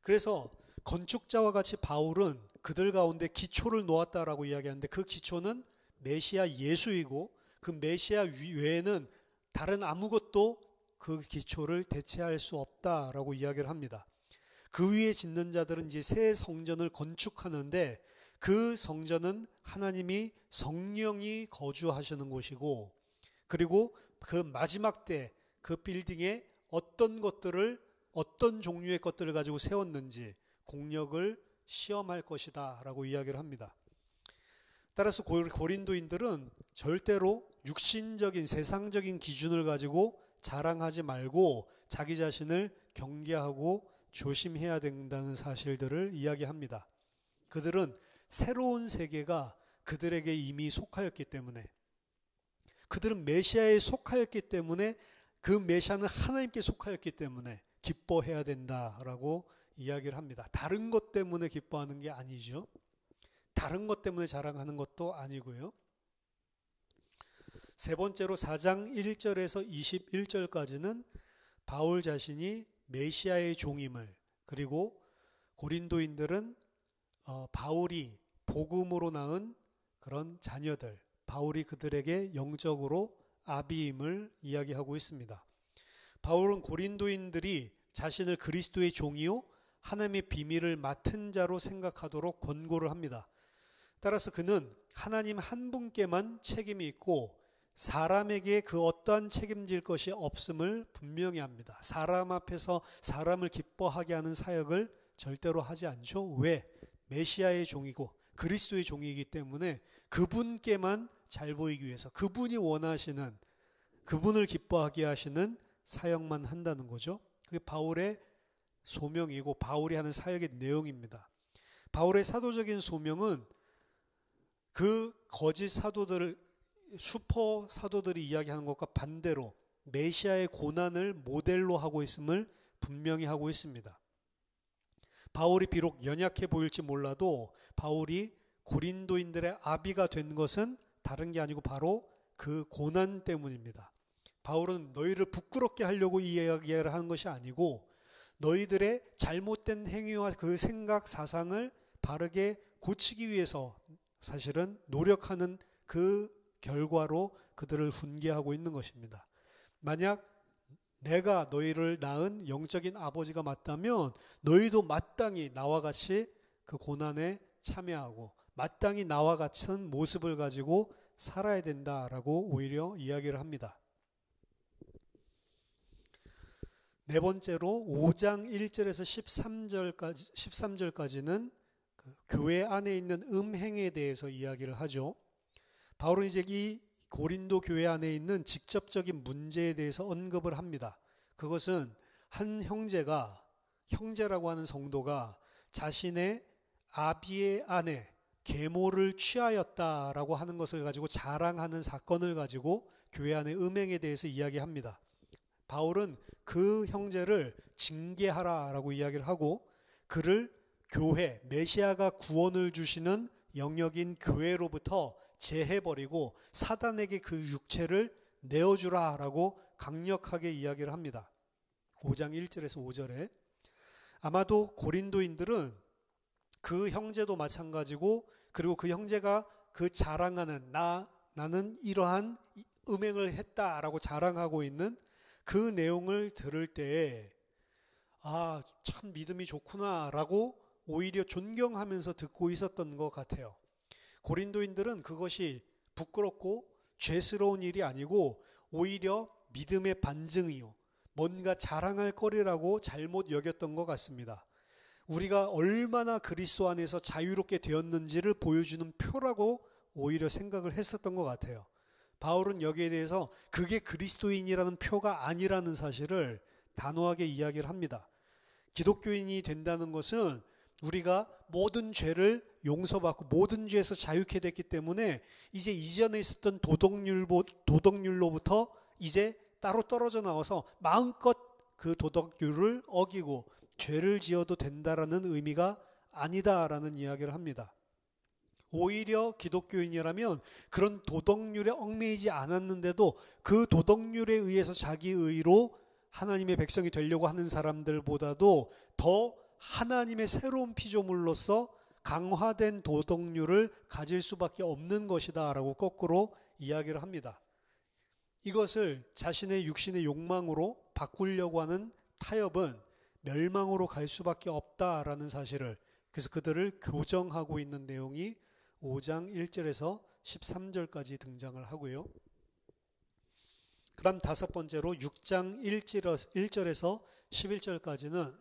그래서 건축자와 같이 바울은 그들 가운데 기초를 놓았다라고 이야기하는데, 그 기초는 메시아 예수이고 그 메시아 외에는 다른 아무것도 그 기초를 대체할 수 없다라고 이야기를 합니다. 그 위에 짓는 자들은 이제 새 성전을 건축하는데, 그 성전은 하나님이 성령이 거주하시는 곳이고, 그리고 그 마지막 때 그 빌딩에 어떤 종류의 것들을 가지고 세웠는지 공력을 시험할 것이다 라고 이야기를 합니다. 따라서 고린도인들은 절대로 육신적인 세상적인 기준을 가지고 자랑하지 말고 자기 자신을 경계하고 조심해야 된다는 사실들을 이야기합니다. 그들은 새로운 세계가 그들에게 이미 속하였기 때문에, 그들은 메시아에 속하였기 때문에, 그 메시아는 하나님께 속하였기 때문에 기뻐해야 된다라고 이야기를 합니다. 다른 것 때문에 기뻐하는 게 아니죠. 다른 것 때문에 자랑하는 것도 아니고요. 세 번째로 4장 1절에서 21절까지는 바울 자신이 메시아의 종임을, 그리고 고린도인들은 바울이 복음으로 낳은 그런 자녀들, 바울이 그들에게 영적으로 아비임을 이야기하고 있습니다. 바울은 고린도인들이 자신을 그리스도의 종이요 하나님의 비밀을 맡은 자로 생각하도록 권고를 합니다. 따라서 그는 하나님 한 분께만 책임이 있고 사람에게 그 어떠한 책임질 것이 없음을 분명히 합니다. 사람 앞에서 사람을 기뻐하게 하는 사역을 절대로 하지 않죠. 왜? 메시아의 종이고 그리스도의 종이기 때문에 그분께만 잘 보이기 위해서, 그분이 원하시는, 그분을 기뻐하게 하시는 사역만 한다는 거죠. 그게 바울의 소명이고 바울이 하는 사역의 내용입니다. 바울의 사도적인 소명은 그 거짓 사도들을, 슈퍼 사도들이 이야기하는 것과 반대로 메시아의 고난을 모델로 하고 있음을 분명히 하고 있습니다. 바울이 비록 연약해 보일지 몰라도 바울이 고린도인들의 아비가 된 것은 다른 게 아니고 바로 그 고난 때문입니다. 바울은 너희를 부끄럽게 하려고 이 이야기를 하는 것이 아니고 너희들의 잘못된 행위와 그 생각, 사상을 바르게 고치기 위해서 사실은 노력하는 그 결과로 그들을 훈계하고 있는 것입니다. 만약 내가 너희를 낳은 영적인 아버지가 맞다면 너희도 마땅히 나와 같이 그 고난에 참여하고 마땅히 나와 같은 모습을 가지고 살아야 된다라고 오히려 이야기를 합니다. 네 번째로 5장 1절에서 13절까지는 그 교회 안에 있는 음행에 대해서 이야기를 하죠. 바울은 이제 이 고린도 교회 안에 있는 직접적인 문제에 대해서 언급을 합니다. 그것은 한 형제라고 하는 성도가 자신의 아비의 아내 계모를 취하였다라고 하는 것을 가지고 자랑하는 사건을 가지고 교회 안의 음행에 대해서 이야기합니다. 바울은 그 형제를 징계하라라고 이야기를 하고 그를 교회, 메시아가 구원을 주시는 영역인 교회로부터 제해버리고 사단에게 그 육체를 내어주라라고 강력하게 이야기를 합니다. 5장 1절에서 5절에 아마도 고린도인들은 그 형제도 마찬가지고 그리고 그 형제가 그 자랑하는 나는 이러한 음행을 했다라고 자랑하고 있는 그 내용을 들을 때에 참 믿음이 좋구나라고 오히려 존경하면서 듣고 있었던 것 같아요. 고린도인들은 그것이 부끄럽고 죄스러운 일이 아니고 오히려 믿음의 반증이요. 뭔가 자랑할 거리라고 잘못 여겼던 것 같습니다. 우리가 얼마나 그리스도 안에서 자유롭게 되었는지를 보여주는 표라고 오히려 생각을 했었던 것 같아요. 바울은 여기에 대해서 그게 그리스도인이라는 표가 아니라는 사실을 단호하게 이야기를 합니다. 기독교인이 된다는 것은 우리가 모든 죄를 용서받고 모든 죄에서 자유케 됐기 때문에 이제 이전에 있었던 도덕률로부터 이제 따로 떨어져 나와서 마음껏 그 도덕률을 어기고 죄를 지어도 된다라는 의미가 아니다라는 이야기를 합니다. 오히려 기독교인이라면 그런 도덕률에 얽매이지 않았는데도 그 도덕률에 의해서 자기 의로 하나님의 백성이 되려고 하는 사람들보다도 더 하나님의 새로운 피조물로서 강화된 도덕률을 가질 수밖에 없는 것이다 라고 거꾸로 이야기를 합니다. 이것을 자신의 육신의 욕망으로 바꾸려고 하는 타협은 멸망으로 갈 수밖에 없다라는 사실을, 그래서 그들을 교정하고 있는 내용이 5장 1절에서 13절까지 등장을 하고요. 그 다음 다섯 번째로 6장 1절에서 11절까지는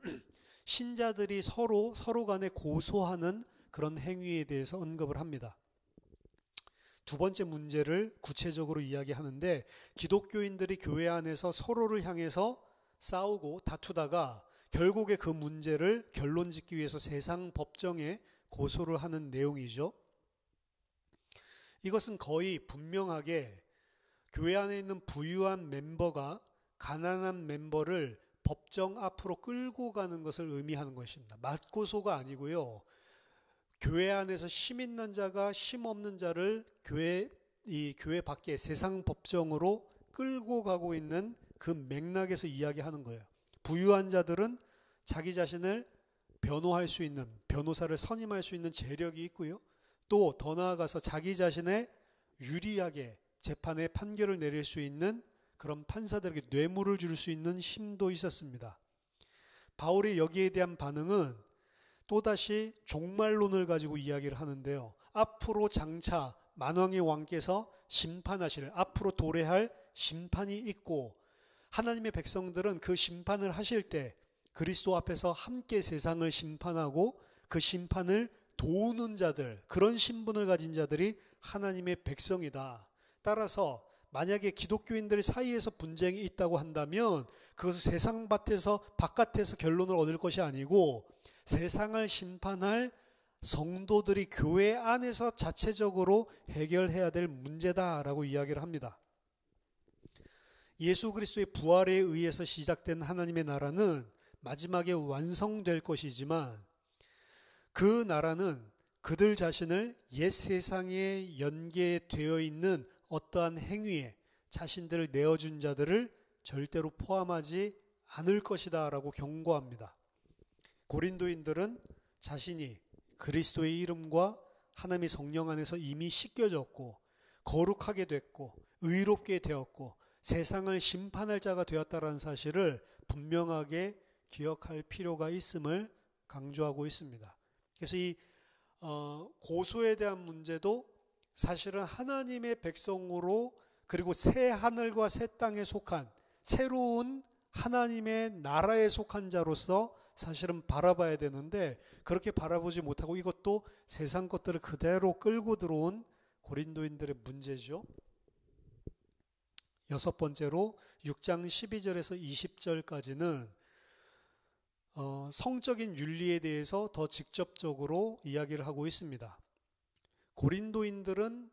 신자들이 서로 간에 고소하는 그런 행위에 대해서 언급을 합니다. 두 번째 문제를 구체적으로 이야기하는데, 기독교인들이 교회 안에서 서로를 향해서 싸우고 다투다가 결국에 그 문제를 결론 짓기 위해서 세상 법정에 고소를 하는 내용이죠. 이것은 거의 분명하게 교회 안에 있는 부유한 멤버가 가난한 멤버를 법정 앞으로 끌고 가는 것을 의미하는 것입니다. 맞고소가 아니고요. 교회 안에서 힘 있는 자가 힘 없는 자를 교회 밖에 세상 법정으로 끌고 가고 있는 그 맥락에서 이야기하는 거예요. 부유한 자들은 자기 자신을 변호할 수 있는, 변호사를 선임할 수 있는 재력이 있고요. 또 더 나아가서 자기 자신의 유리하게 재판에 판결을 내릴 수 있는 그런 판사들에게 뇌물을 줄 수 있는 힘도 있었습니다. 바울이 여기에 대한 반응은 또다시 종말론을 가지고 이야기를 하는데요. 앞으로 장차 만왕의 왕께서 심판하실, 앞으로 도래할 심판이 있고 하나님의 백성들은 그 심판을 하실 때 그리스도 앞에서 함께 세상을 심판하고 그 심판을 도우는 자들, 그런 신분을 가진 자들이 하나님의 백성이다. 따라서 만약에 기독교인들 사이에서 분쟁이 있다고 한다면 그것을 세상 바깥에서 결론을 얻을 것이 아니고 세상을 심판할 성도들이 교회 안에서 자체적으로 해결해야 될 문제다라고 이야기를 합니다. 예수 그리스도의 부활에 의해서 시작된 하나님의 나라는 마지막에 완성될 것이지만 그 나라는 그들 자신을 옛 세상에 연계되어 있는 어떠한 행위에 자신들을 내어준 자들을 절대로 포함하지 않을 것이다 라고 경고합니다. 고린도인들은 자신이 그리스도의 이름과 하나님의 성령 안에서 이미 씻겨졌고 거룩하게 됐고 의롭게 되었고 세상을 심판할 자가 되었다라는 사실을 분명하게 기억할 필요가 있음을 강조하고 있습니다. 그래서 이 고소에 대한 문제도 사실은 하나님의 백성으로 그리고 새 하늘과 새 땅에 속한 새로운 하나님의 나라에 속한 자로서 사실은 바라봐야 되는데 그렇게 바라보지 못하고 이것도 세상 것들을 그대로 끌고 들어온 고린도인들의 문제죠. 여섯 번째로 6장 12절에서 20절까지는 성적인 윤리에 대해서 더 직접적으로 이야기를 하고 있습니다. 고린도인들은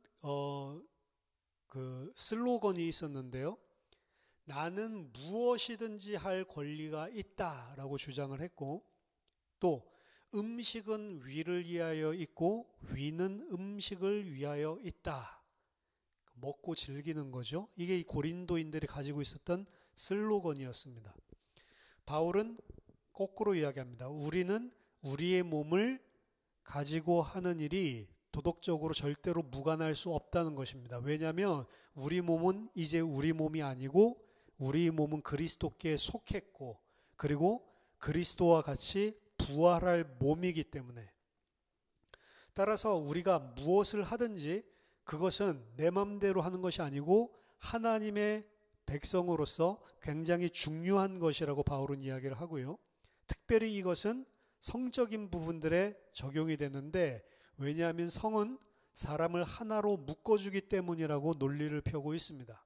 그 슬로건이 있었는데요. 나는 무엇이든지 할 권리가 있다라고 주장을 했고, 또 음식은 위를 위하여 있고 위는 음식을 위하여 있다. 먹고 즐기는 거죠. 이게 이 고린도인들이 가지고 있었던 슬로건이었습니다. 바울은 거꾸로 이야기합니다. 우리는 우리의 몸을 가지고 하는 일이 도덕적으로 절대로 무관할 수 없다는 것입니다. 왜냐하면 우리 몸은 이제 우리 몸이 아니고 우리 몸은 그리스도께 속했고 그리고 그리스도와 같이 부활할 몸이기 때문에 따라서 우리가 무엇을 하든지 그것은 내 맘대로 하는 것이 아니고 하나님의 백성으로서 굉장히 중요한 것이라고 바울은 이야기를 하고요. 특별히 이것은 성적인 부분들에 적용이 되는데 왜냐하면 성은 사람을 하나로 묶어주기 때문이라고 논리를 펴고 있습니다.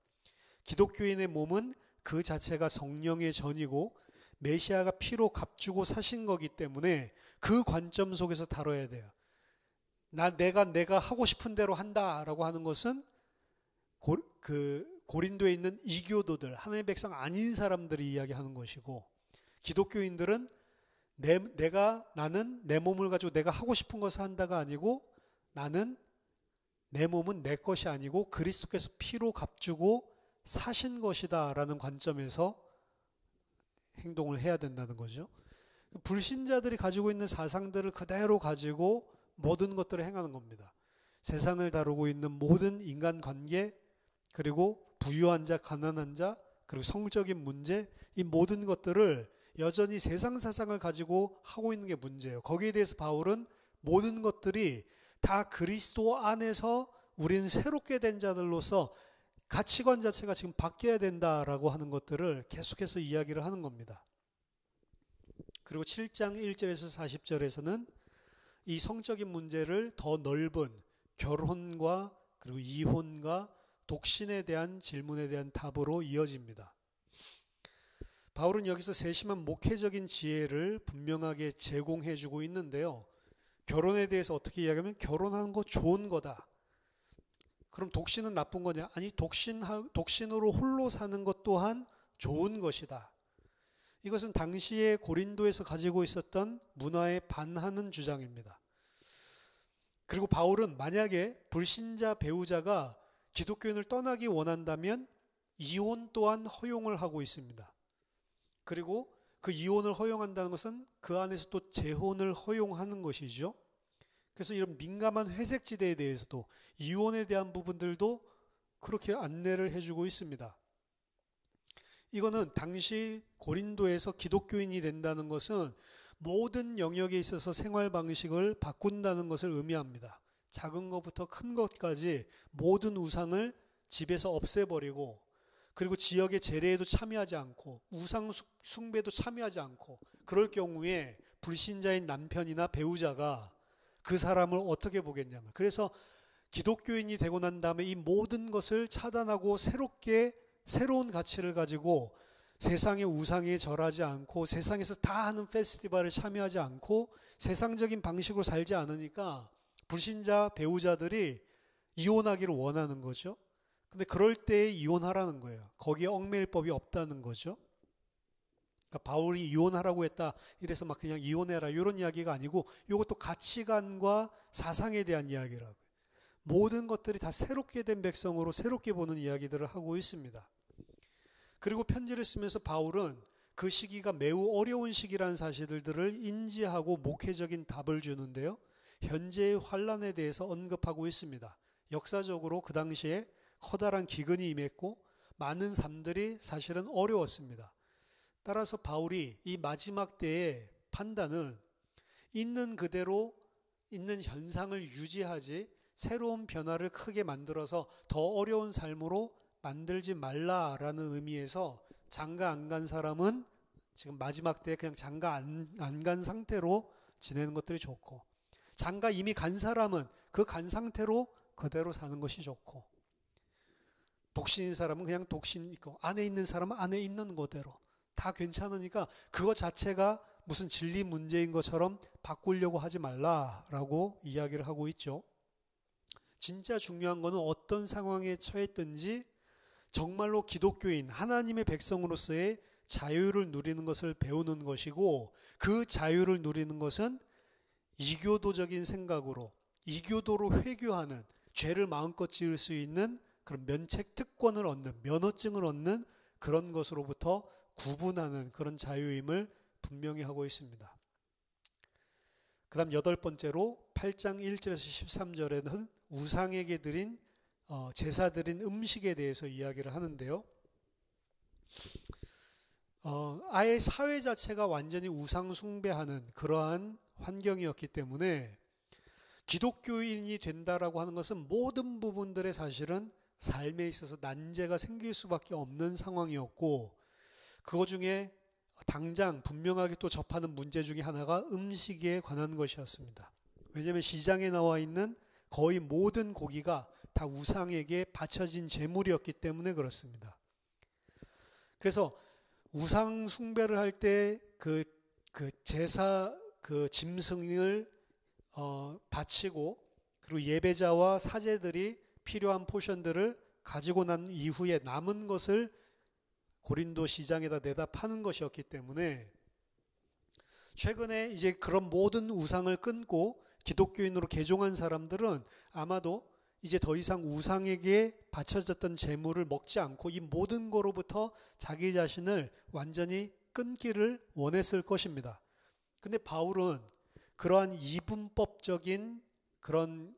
기독교인의 몸은 그 자체가 성령의 전이고 메시아가 피로 값주고 사신 거기 때문에 그 관점 속에서 다뤄야 돼요. 내가 하고 싶은 대로 한다라고 하는 것은 고린도에 있는 이교도들, 하나님의 백성 아닌 사람들이 이야기하는 것이고 기독교인들은 나는 내 몸을 가지고 내가 하고 싶은 것을 한다가 아니고 나는 내 몸은 내 것이 아니고 그리스도께서 피로 값주고 사신 것이다 라는 관점에서 행동을 해야 된다는 거죠. 불신자들이 가지고 있는 사상들을 그대로 가지고 모든 것들을 행하는 겁니다. 세상을 다루고 있는 모든 인간관계 그리고 부유한 자, 가난한 자 그리고 성적인 문제 이 모든 것들을 여전히 세상 사상을 가지고 하고 있는 게 문제예요. 거기에 대해서 바울은 모든 것들이 다 그리스도 안에서 우리는 새롭게 된 자들로서 가치관 자체가 지금 바뀌어야 된다라고 하는 것들을 계속해서 이야기를 하는 겁니다. 그리고 7장 1절에서 40절에서는 이 성적인 문제를 더 넓은 결혼과 그리고 이혼과 독신에 대한 질문에 대한 답으로 이어집니다. 바울은 여기서 세심한 목회적인 지혜를 분명하게 제공해 주고 있는데요. 결혼에 대해서 어떻게 이야기하면 결혼하는 거 좋은 거다. 그럼 독신은 나쁜 거냐? 아니 독신으로 홀로 사는 것 또한 좋은 것이다. 이것은 당시에 고린도에서 가지고 있었던 문화에 반하는 주장입니다. 그리고 바울은 만약에 불신자 배우자가 기독교인을 떠나기 원한다면 이혼 또한 허용을 하고 있습니다. 그리고 그 이혼을 허용한다는 것은 그 안에서 또 재혼을 허용하는 것이죠. 그래서 이런 민감한 회색지대에 대해서도 이혼에 대한 부분들도 그렇게 안내를 해주고 있습니다. 이거는 당시 고린도에서 기독교인이 된다는 것은 모든 영역에 있어서 생활 방식을 바꾼다는 것을 의미합니다. 작은 것부터 큰 것까지 모든 우상을 집에서 없애버리고 그리고 지역의 제례에도 참여하지 않고 우상 숭배도 참여하지 않고 그럴 경우에 불신자인 남편이나 배우자가 그 사람을 어떻게 보겠냐면 그래서 기독교인이 되고 난 다음에 이 모든 것을 차단하고 새로운 가치를 가지고 세상의 우상에 절하지 않고 세상에서 다 하는 페스티벌에 참여하지 않고 세상적인 방식으로 살지 않으니까 불신자 배우자들이 이혼하기를 원하는 거죠. 근데 그럴 때 이혼하라는 거예요. 거기에 얽매일 법이 없다는 거죠. 그러니까 바울이 이혼하라고 했다 이래서 막 그냥 이혼해라 이런 이야기가 아니고 이것도 가치관과 사상에 대한 이야기라고요. 모든 것들이 다 새롭게 된 백성으로 새롭게 보는 이야기들을 하고 있습니다. 그리고 편지를 쓰면서 바울은 그 시기가 매우 어려운 시기라는 사실들을 인지하고 목회적인 답을 주는데요. 현재의 환란에 대해서 언급하고 있습니다. 역사적으로 그 당시에 커다란 기근이 임했고 많은 삶들이 사실은 어려웠습니다. 따라서 바울이 이 마지막 때의 판단은 있는 그대로 있는 현상을 유지하지 새로운 변화를 크게 만들어서 더 어려운 삶으로 만들지 말라라는 의미에서 장가 안 간 사람은 지금 마지막 때에 그냥 장가 안 간 상태로 지내는 것들이 좋고, 장가 이미 간 사람은 그 간 상태로 그대로 사는 것이 좋고, 독신인 사람은 그냥 독신 있고, 안에 있는 사람은 안에 있는 그대로 다 괜찮으니까 그것 자체가 무슨 진리 문제인 것처럼 바꾸려고 하지 말라라고 이야기를 하고 있죠. 진짜 중요한 것은 어떤 상황에 처했든지 정말로 기독교인 하나님의 백성으로서의 자유를 누리는 것을 배우는 것이고, 그 자유를 누리는 것은 이교도적인 생각으로 이교도로 회귀하는, 죄를 마음껏 지을 수 있는 그런 면책 특권을 얻는, 면허증을 얻는 그런 것으로부터 구분하는 그런 자유임을 분명히 하고 있습니다. 그 다음 8번째로 8장 1절에서 13절에는 우상에게 드린 제사 드린 음식에 대해서 이야기를 하는데요. 아예 사회 자체가 완전히 우상 숭배하는 그러한 환경이었기 때문에 기독교인이 된다라고 하는 것은 모든 부분들의 사실은 삶에 있어서 난제가 생길 수밖에 없는 상황이었고, 그거 중에 당장 분명하게 또 접하는 문제 중에 하나가 음식에 관한 것이었습니다. 왜냐하면 시장에 나와 있는 거의 모든 고기가 다 우상에게 바쳐진 제물이었기 때문에 그렇습니다. 그래서 우상 숭배를 할 때 그 제사 그 짐승을 바치고, 그리고 예배자와 사제들이 필요한 포션들을 가지고 난 이후에 남은 것을 고린도 시장에다 내다 파는 것이었기 때문에, 최근에 이제 그런 모든 우상을 끊고 기독교인으로 개종한 사람들은 아마도 이제 더 이상 우상에게 바쳐졌던 재물을 먹지 않고 이 모든 거로부터 자기 자신을 완전히 끊기를 원했을 것입니다. 근데 바울은 그러한 이분법적인 그런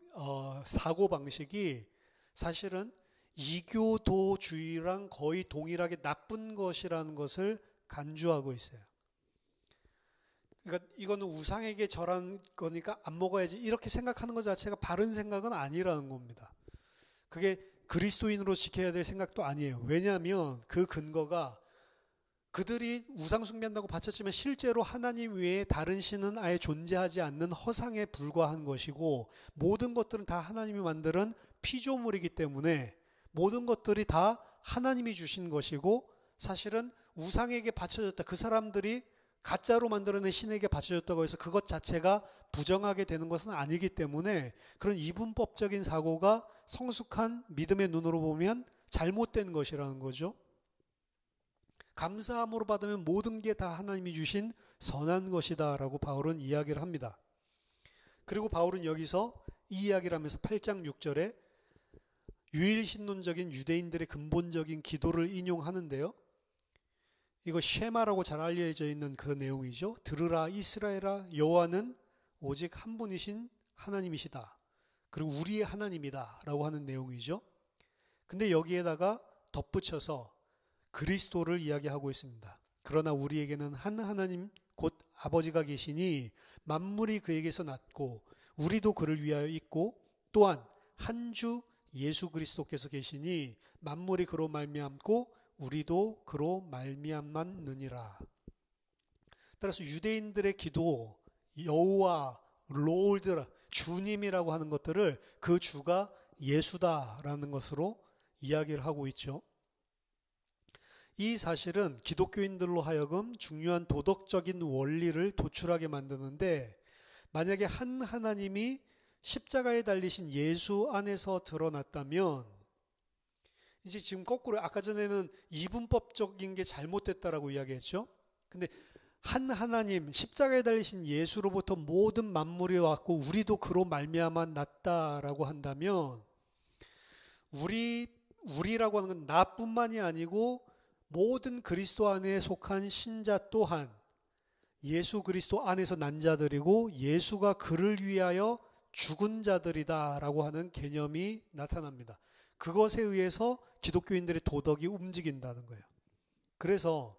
사고방식이 사실은 이교도주의랑 거의 동일하게 나쁜 것이라는 것을 간주하고 있어요. 그러니까 이거는 우상에게 절한 거니까 안 먹어야지 이렇게 생각하는 것 자체가 바른 생각은 아니라는 겁니다. 그게 그리스도인으로 지켜야 될 생각도 아니에요. 왜냐하면 그 근거가 그들이 우상 숭배한다고 바쳤지만 실제로 하나님 외에 다른 신은 아예 존재하지 않는 허상에 불과한 것이고, 모든 것들은 다 하나님이 만드는 피조물이기 때문에 모든 것들이 다 하나님이 주신 것이고, 사실은 우상에게 바쳐졌다, 그 사람들이 가짜로 만들어낸 신에게 바쳐졌다고 해서 그것 자체가 부정하게 되는 것은 아니기 때문에 그런 이분법적인 사고가 성숙한 믿음의 눈으로 보면 잘못된 것이라는 거죠. 감사함으로 받으면 모든 게 다 하나님이 주신 선한 것이다 라고 바울은 이야기를 합니다. 그리고 바울은 여기서 이 이야기를 하면서 8장 6절에 유일신론적인 유대인들의 근본적인 기도를 인용하는데요. 이거 쉐마라고 잘 알려져 있는 그 내용이죠. 들으라 이스라엘아, 여호와는 오직 한 분이신 하나님이시다. 그리고 우리의 하나님이다 라고 하는 내용이죠. 근데 여기에다가 덧붙여서 그리스도를 이야기하고 있습니다. 그러나 우리에게는 한 하나님 곧 아버지가 계시니 만물이 그에게서 났고 우리도 그를 위하여 있고, 또한 한 주 예수 그리스도께서 계시니 만물이 그로 말미암고 우리도 그로 말미암았느니라. 따라서 유대인들의 기도, 여호와, 롤드, 주님이라고 하는 것들을 그 주가 예수다라는 것으로 이야기를 하고 있죠. 이 사실은 기독교인들로 하여금 중요한 도덕적인 원리를 도출하게 만드는데, 만약에 한 하나님이 십자가에 달리신 예수 안에서 드러났다면, 이제 지금 거꾸로 아까 전에는 이분법적인 게 잘못됐다라고 이야기했죠. 근데 한 하나님, 십자가에 달리신 예수로부터 모든 만물이 왔고 우리도 그로 말미암아 났다라고 한다면, 우리라고 하는 건 나뿐만이 아니고 모든 그리스도 안에 속한 신자 또한 예수 그리스도 안에서 난 자들이고 예수가 그를 위하여 죽은 자들이다 라고 하는 개념이 나타납니다. 그것에 의해서 기독교인들의 도덕이 움직인다는 거예요. 그래서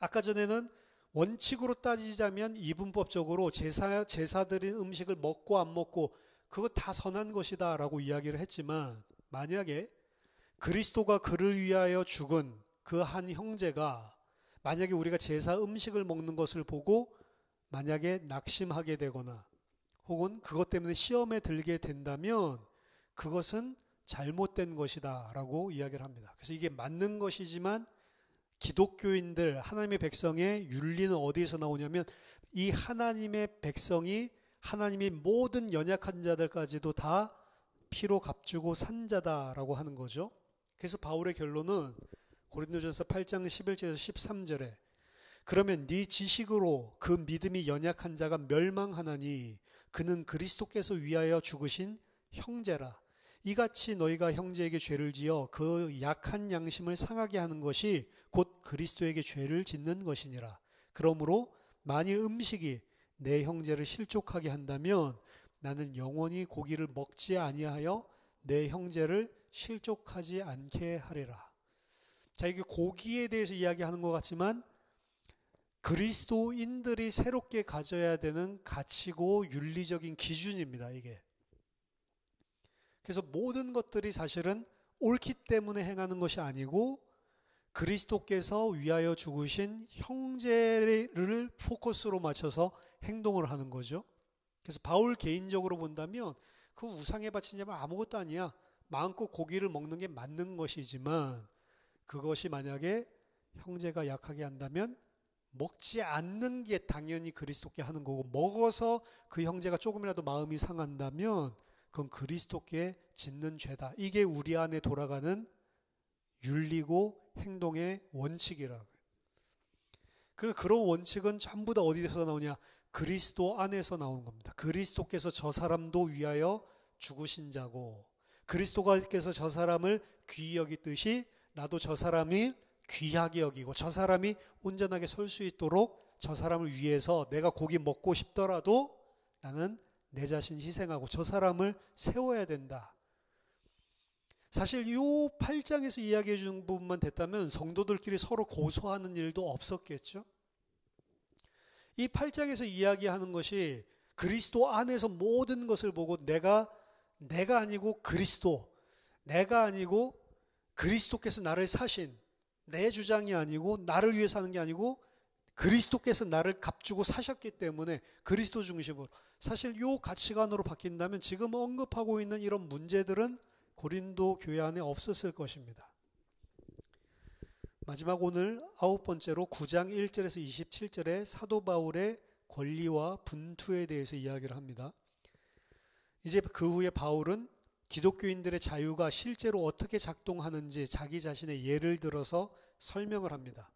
아까 전에는 원칙으로 따지자면 이분법적으로 제사 드린 음식을 먹고 안 먹고 그거 다 선한 것이다 라고 이야기를 했지만, 만약에 그리스도가 그를 위하여 죽은 그 한 형제가 만약에 우리가 제사 음식을 먹는 것을 보고 만약에 낙심하게 되거나 혹은 그것 때문에 시험에 들게 된다면 그것은 잘못된 것이다 라고 이야기를 합니다. 그래서 이게 맞는 것이지만 기독교인들, 하나님의 백성의 윤리는 어디에서 나오냐면 이 하나님의 백성이 하나님이 모든 연약한 자들까지도 다 피로 값주고 산 자다라고 하는 거죠. 그래서 바울의 결론은 고린도전서 8장 11절에서 13절에 그러면 네 지식으로 그 믿음이 연약한 자가 멸망하나니 그는 그리스도께서 위하여 죽으신 형제라. 이같이 너희가 형제에게 죄를 지어 그 약한 양심을 상하게 하는 것이 곧 그리스도에게 죄를 짓는 것이니라. 그러므로 만일 음식이 내 형제를 실족하게 한다면 나는 영원히 고기를 먹지 아니하여 내 형제를 실족하지 않게 하리라. 자, 이게 고기에 대해서 이야기하는 것 같지만 그리스도인들이 새롭게 가져야 되는 가치고 윤리적인 기준입니다, 이게. 그래서 모든 것들이 사실은 옳기 때문에 행하는 것이 아니고 그리스도께서 위하여 죽으신 형제를 포커스로 맞춰서 행동을 하는 거죠. 그래서 바울 개인적으로 본다면 그 우상에 바친 자면 아무것도 아니야. 마음껏 고기를 먹는 게 맞는 것이지만 그것이 만약에 형제가 약하게 한다면 먹지 않는 게 당연히 그리스도께 하는 거고, 먹어서 그 형제가 조금이라도 마음이 상한다면 그건 그리스도께 짓는 죄다. 이게 우리 안에 돌아가는 윤리고 행동의 원칙이라고요. 그리고 그런 원칙은 전부 다 어디에서 나오냐? 그리스도 안에서 나오는 겁니다. 그리스도께서 저 사람도 위하여 죽으신 자고, 그리스도께서 저 사람을 귀히 여기듯이 나도 저 사람이 귀하게 여기고, 저 사람이 온전하게 설 수 있도록 저 사람을 위해서 내가 고기 먹고 싶더라도 나는 내 자신 희생하고 저 사람을 세워야 된다. 사실 이 8장에서 이야기해 준 부분만 됐다면 성도들끼리 서로 고소하는 일도 없었겠죠. 이 8장에서 이야기하는 것이 그리스도 안에서 모든 것을 보고 내가 아니고 그리스도, 내가 아니고 그리스도께서 나를 사신, 내 주장이 아니고 나를 위해 사는 게 아니고 그리스도께서 나를 값주고 사셨기 때문에 그리스도 중심으로, 사실 이 가치관으로 바뀐다면 지금 언급하고 있는 이런 문제들은 고린도 교회 안에 없었을 것입니다. 마지막 오늘 9번째로 9장 1절에서 27절에 사도 바울의 권리와 분투에 대해서 이야기를 합니다. 이제 그 후에 바울은 기독교인들의 자유가 실제로 어떻게 작동하는지 자기 자신의 예를 들어서 설명을 합니다.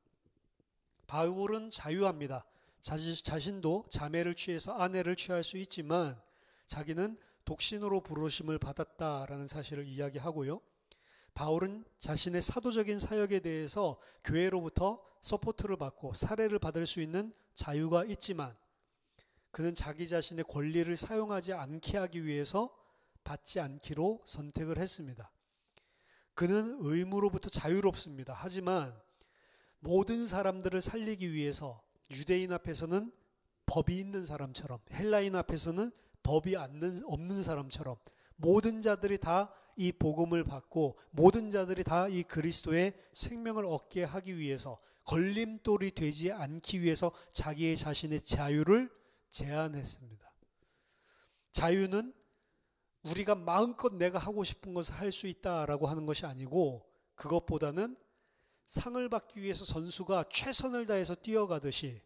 바울은 자유합니다. 자신도 자매를 취해서 아내를 취할 수 있지만 자기는 독신으로 부르심을 받았다라는 사실을 이야기하고요. 바울은 자신의 사도적인 사역에 대해서 교회로부터 서포트를 받고 사례를 받을 수 있는 자유가 있지만 그는 자기 자신의 권리를 사용하지 않게 하기 위해서 받지 않기로 선택을 했습니다. 그는 의무로부터 자유롭습니다. 하지만 모든 사람들을 살리기 위해서 유대인 앞에서는 법이 있는 사람처럼, 헬라인 앞에서는 법이 없는 사람처럼 모든 자들이 다 이 복음을 받고 모든 자들이 다 이 그리스도의 생명을 얻게 하기 위해서, 걸림돌이 되지 않기 위해서 자기의 자신의 자유를 제한했습니다. 자유는 우리가 마음껏 내가 하고 싶은 것을 할 수 있다라고 하는 것이 아니고, 그것보다는 상을 받기 위해서 선수가 최선을 다해서 뛰어가듯이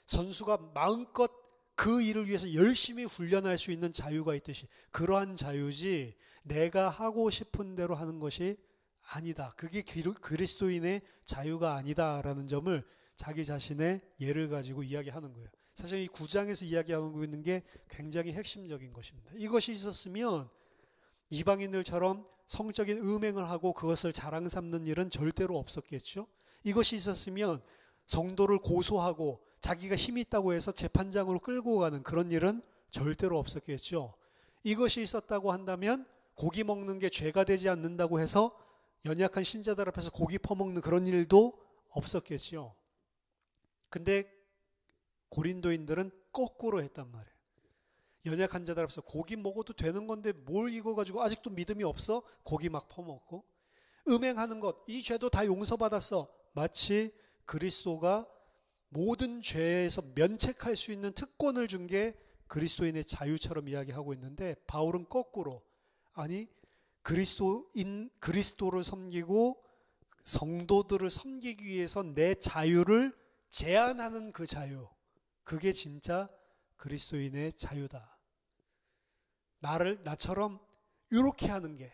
선수가 마음껏 그 일을 위해서 열심히 훈련할 수 있는 자유가 있듯이, 그러한 자유지 내가 하고 싶은 대로 하는 것이 아니다. 그게 그리스도인의 자유가 아니다라는 점을 자기 자신의 예를 가지고 이야기하는 거예요. 사실 이 9장에서 이야기하고 있는 게 굉장히 핵심적인 것입니다. 이것이 있었으면 이방인들처럼 성적인 음행을 하고 그것을 자랑 삼는 일은 절대로 없었겠죠. 이것이 있었으면 성도를 고소하고 자기가 힘이 있다고 해서 재판장으로 끌고 가는 그런 일은 절대로 없었겠죠. 이것이 있었다고 한다면 고기 먹는 게 죄가 되지 않는다고 해서 연약한 신자들 앞에서 고기 퍼먹는 그런 일도 없었겠지요. 근데 고린도인들은 거꾸로 했단 말이에요. 연약한 자들 앞에서 고기 먹어도 되는 건데 뭘 이거 가지고 아직도 믿음이 없어? 고기 막 퍼먹고. 음행하는 것, 이 죄도 다 용서받았어. 마치 그리스도가 모든 죄에서 면책할 수 있는 특권을 준 게 그리스도인의 자유처럼 이야기하고 있는데, 바울은 거꾸로, 아니 그리스도를 섬기고 성도들을 섬기기 위해서 내 자유를 제한하는 그 자유, 그게 진짜 그리스도인의 자유다. 나처럼 이렇게 하는 게,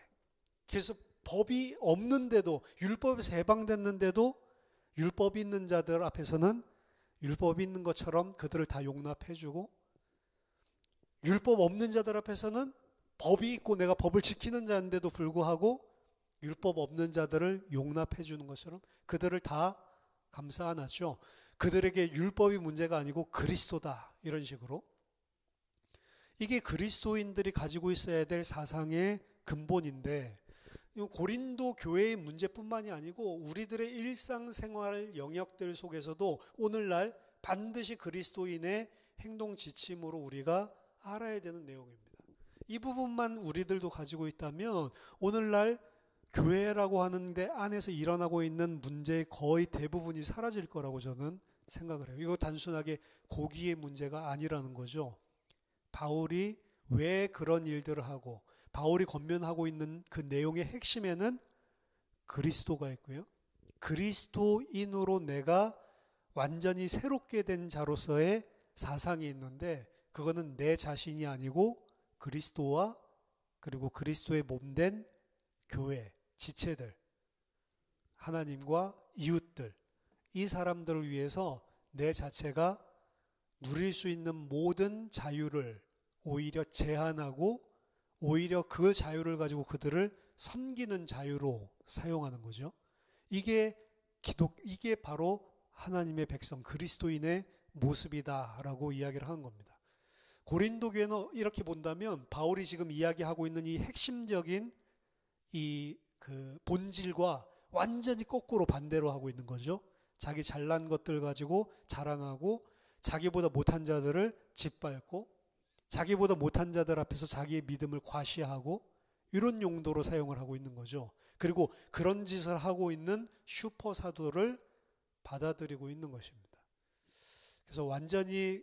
그래서 법이 없는데도, 율법에서 해방됐는데도 율법이 있는 자들 앞에서는 율법이 있는 것처럼 그들을 다 용납해주고, 율법 없는 자들 앞에서는 법이 있고 내가 법을 지키는 자인데도 불구하고 율법 없는 자들을 용납해주는 것처럼 그들을 다 감싸 안았죠. 그들에게 율법이 문제가 아니고 그리스도다, 이런 식으로. 이게 그리스도인들이 가지고 있어야 될 사상의 근본인데, 고린도 교회의 문제뿐만이 아니고 우리들의 일상생활 영역들 속에서도 오늘날 반드시 그리스도인의 행동 지침으로 우리가 알아야 되는 내용입니다. 이 부분만 우리들도 가지고 있다면 오늘날 교회라고 하는 데 안에서 일어나고 있는 문제의 거의 대부분이 사라질 거라고 저는 생각을 해요. 이거 단순하게 고기의 문제가 아니라는 거죠. 바울이 왜 그런 일들을 하고 바울이 권면하고 있는 그 내용의 핵심에는 그리스도가 있고요. 그리스도인으로 내가 완전히 새롭게 된 자로서의 사상이 있는데, 그거는 내 자신이 아니고 그리스도와 그리고 그리스도의 몸된 교회, 지체들, 하나님과 이웃들, 이 사람들을 위해서 내 자체가 누릴 수 있는 모든 자유를 오히려 제한하고 오히려 그 자유를 가지고 그들을 섬기는 자유로 사용하는 거죠. 이게 바로 하나님의 백성 그리스도인의 모습이다라고 이야기를 하는 겁니다. 고린도 교회는 이렇게 본다면 바울이 지금 이야기하고 있는 이 핵심적인 이 그 본질과 완전히 거꾸로 반대로 하고 있는 거죠. 자기 잘난 것들 가지고 자랑하고 자기보다 못한 자들을 짓밟고 자기보다 못한 자들 앞에서 자기의 믿음을 과시하고 이런 용도로 사용을 하고 있는 거죠. 그리고 그런 짓을 하고 있는 슈퍼 사도를 받아들이고 있는 것입니다. 그래서 완전히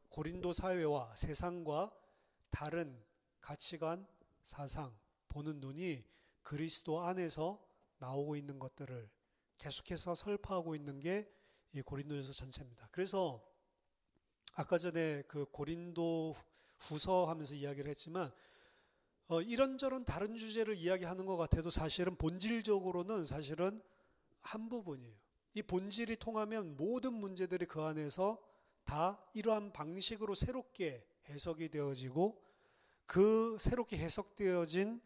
고린도 사회와 세상과 다른 가치관, 사상, 보는 눈이 그리스도 안에서 나오고 있는 것들을 계속해서 설파하고 있는 게 이 고린도전서 전체입니다. 그래서 아까 전에 그 고린도 후서 하면서 이야기를 했지만 이런저런 다른 주제를 이야기하는 것 같아도 사실은 본질적으로는 사실은 한 부분이에요. 이 본질이 통하면 모든 문제들이 그 안에서 다 이러한 방식으로 새롭게 해석이 되어지고, 그 새롭게 해석되어진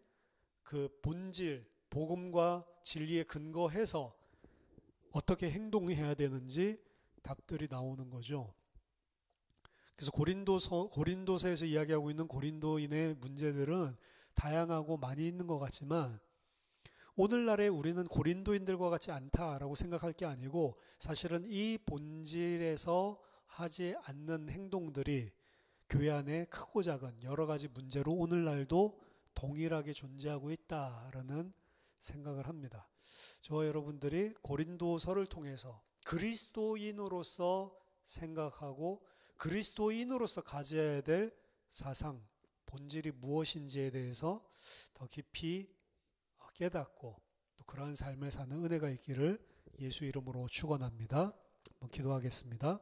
그 본질, 복음과 진리에 근거해서 어떻게 행동해야 되는지 답들이 나오는 거죠. 그래서 고린도서에서 이야기하고 있는 고린도인의 문제들은 다양하고 많이 있는 것 같지만, 오늘날에 우리는 고린도인들과 같지 않다라고 생각할 게 아니고, 사실은 이 본질에서 하지 않는 행동들이 교회 안에 크고 작은 여러 가지 문제로 오늘날도 동일하게 존재하고 있다라는 생각을 합니다. 저와 여러분들이 고린도서를 통해서 그리스도인으로서 생각하고 그리스도인으로서 가져야 될 사상, 본질이 무엇인지에 대해서 더 깊이 깨닫고 또 그러한 삶을 사는 은혜가 있기를 예수 이름으로 축원합니다. 한번 기도하겠습니다.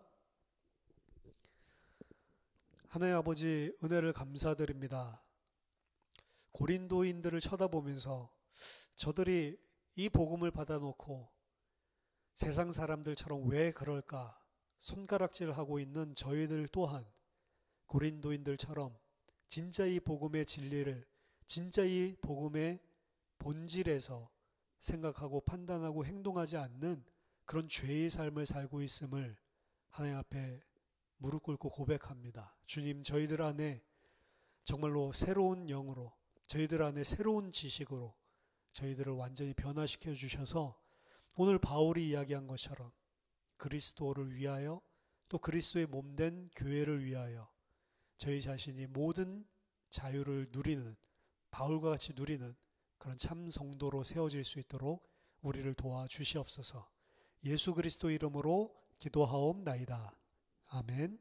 하나님 아버지, 은혜를 감사드립니다. 고린도인들을 쳐다보면서 저들이 이 복음을 받아놓고 세상 사람들처럼 왜 그럴까 손가락질하고 있는 저희들 또한 고린도인들처럼 진짜 이 복음의 진리를, 진짜 이 복음의 본질에서 생각하고 판단하고 행동하지 않는 그런 죄의 삶을 살고 있음을 하나님 앞에 무릎 꿇고 고백합니다. 주님, 저희들 안에 정말로 새로운 영으로 저희들 안에 새로운 지식으로 저희들을 완전히 변화시켜 주셔서 오늘 바울이 이야기한 것처럼 그리스도를 위하여 또 그리스도의 몸된 교회를 위하여 저희 자신이 모든 자유를 누리는, 바울과 같이 누리는 그런 참 성도로 세워질 수 있도록 우리를 도와주시옵소서. 예수 그리스도 이름으로 기도하옵나이다. 아멘.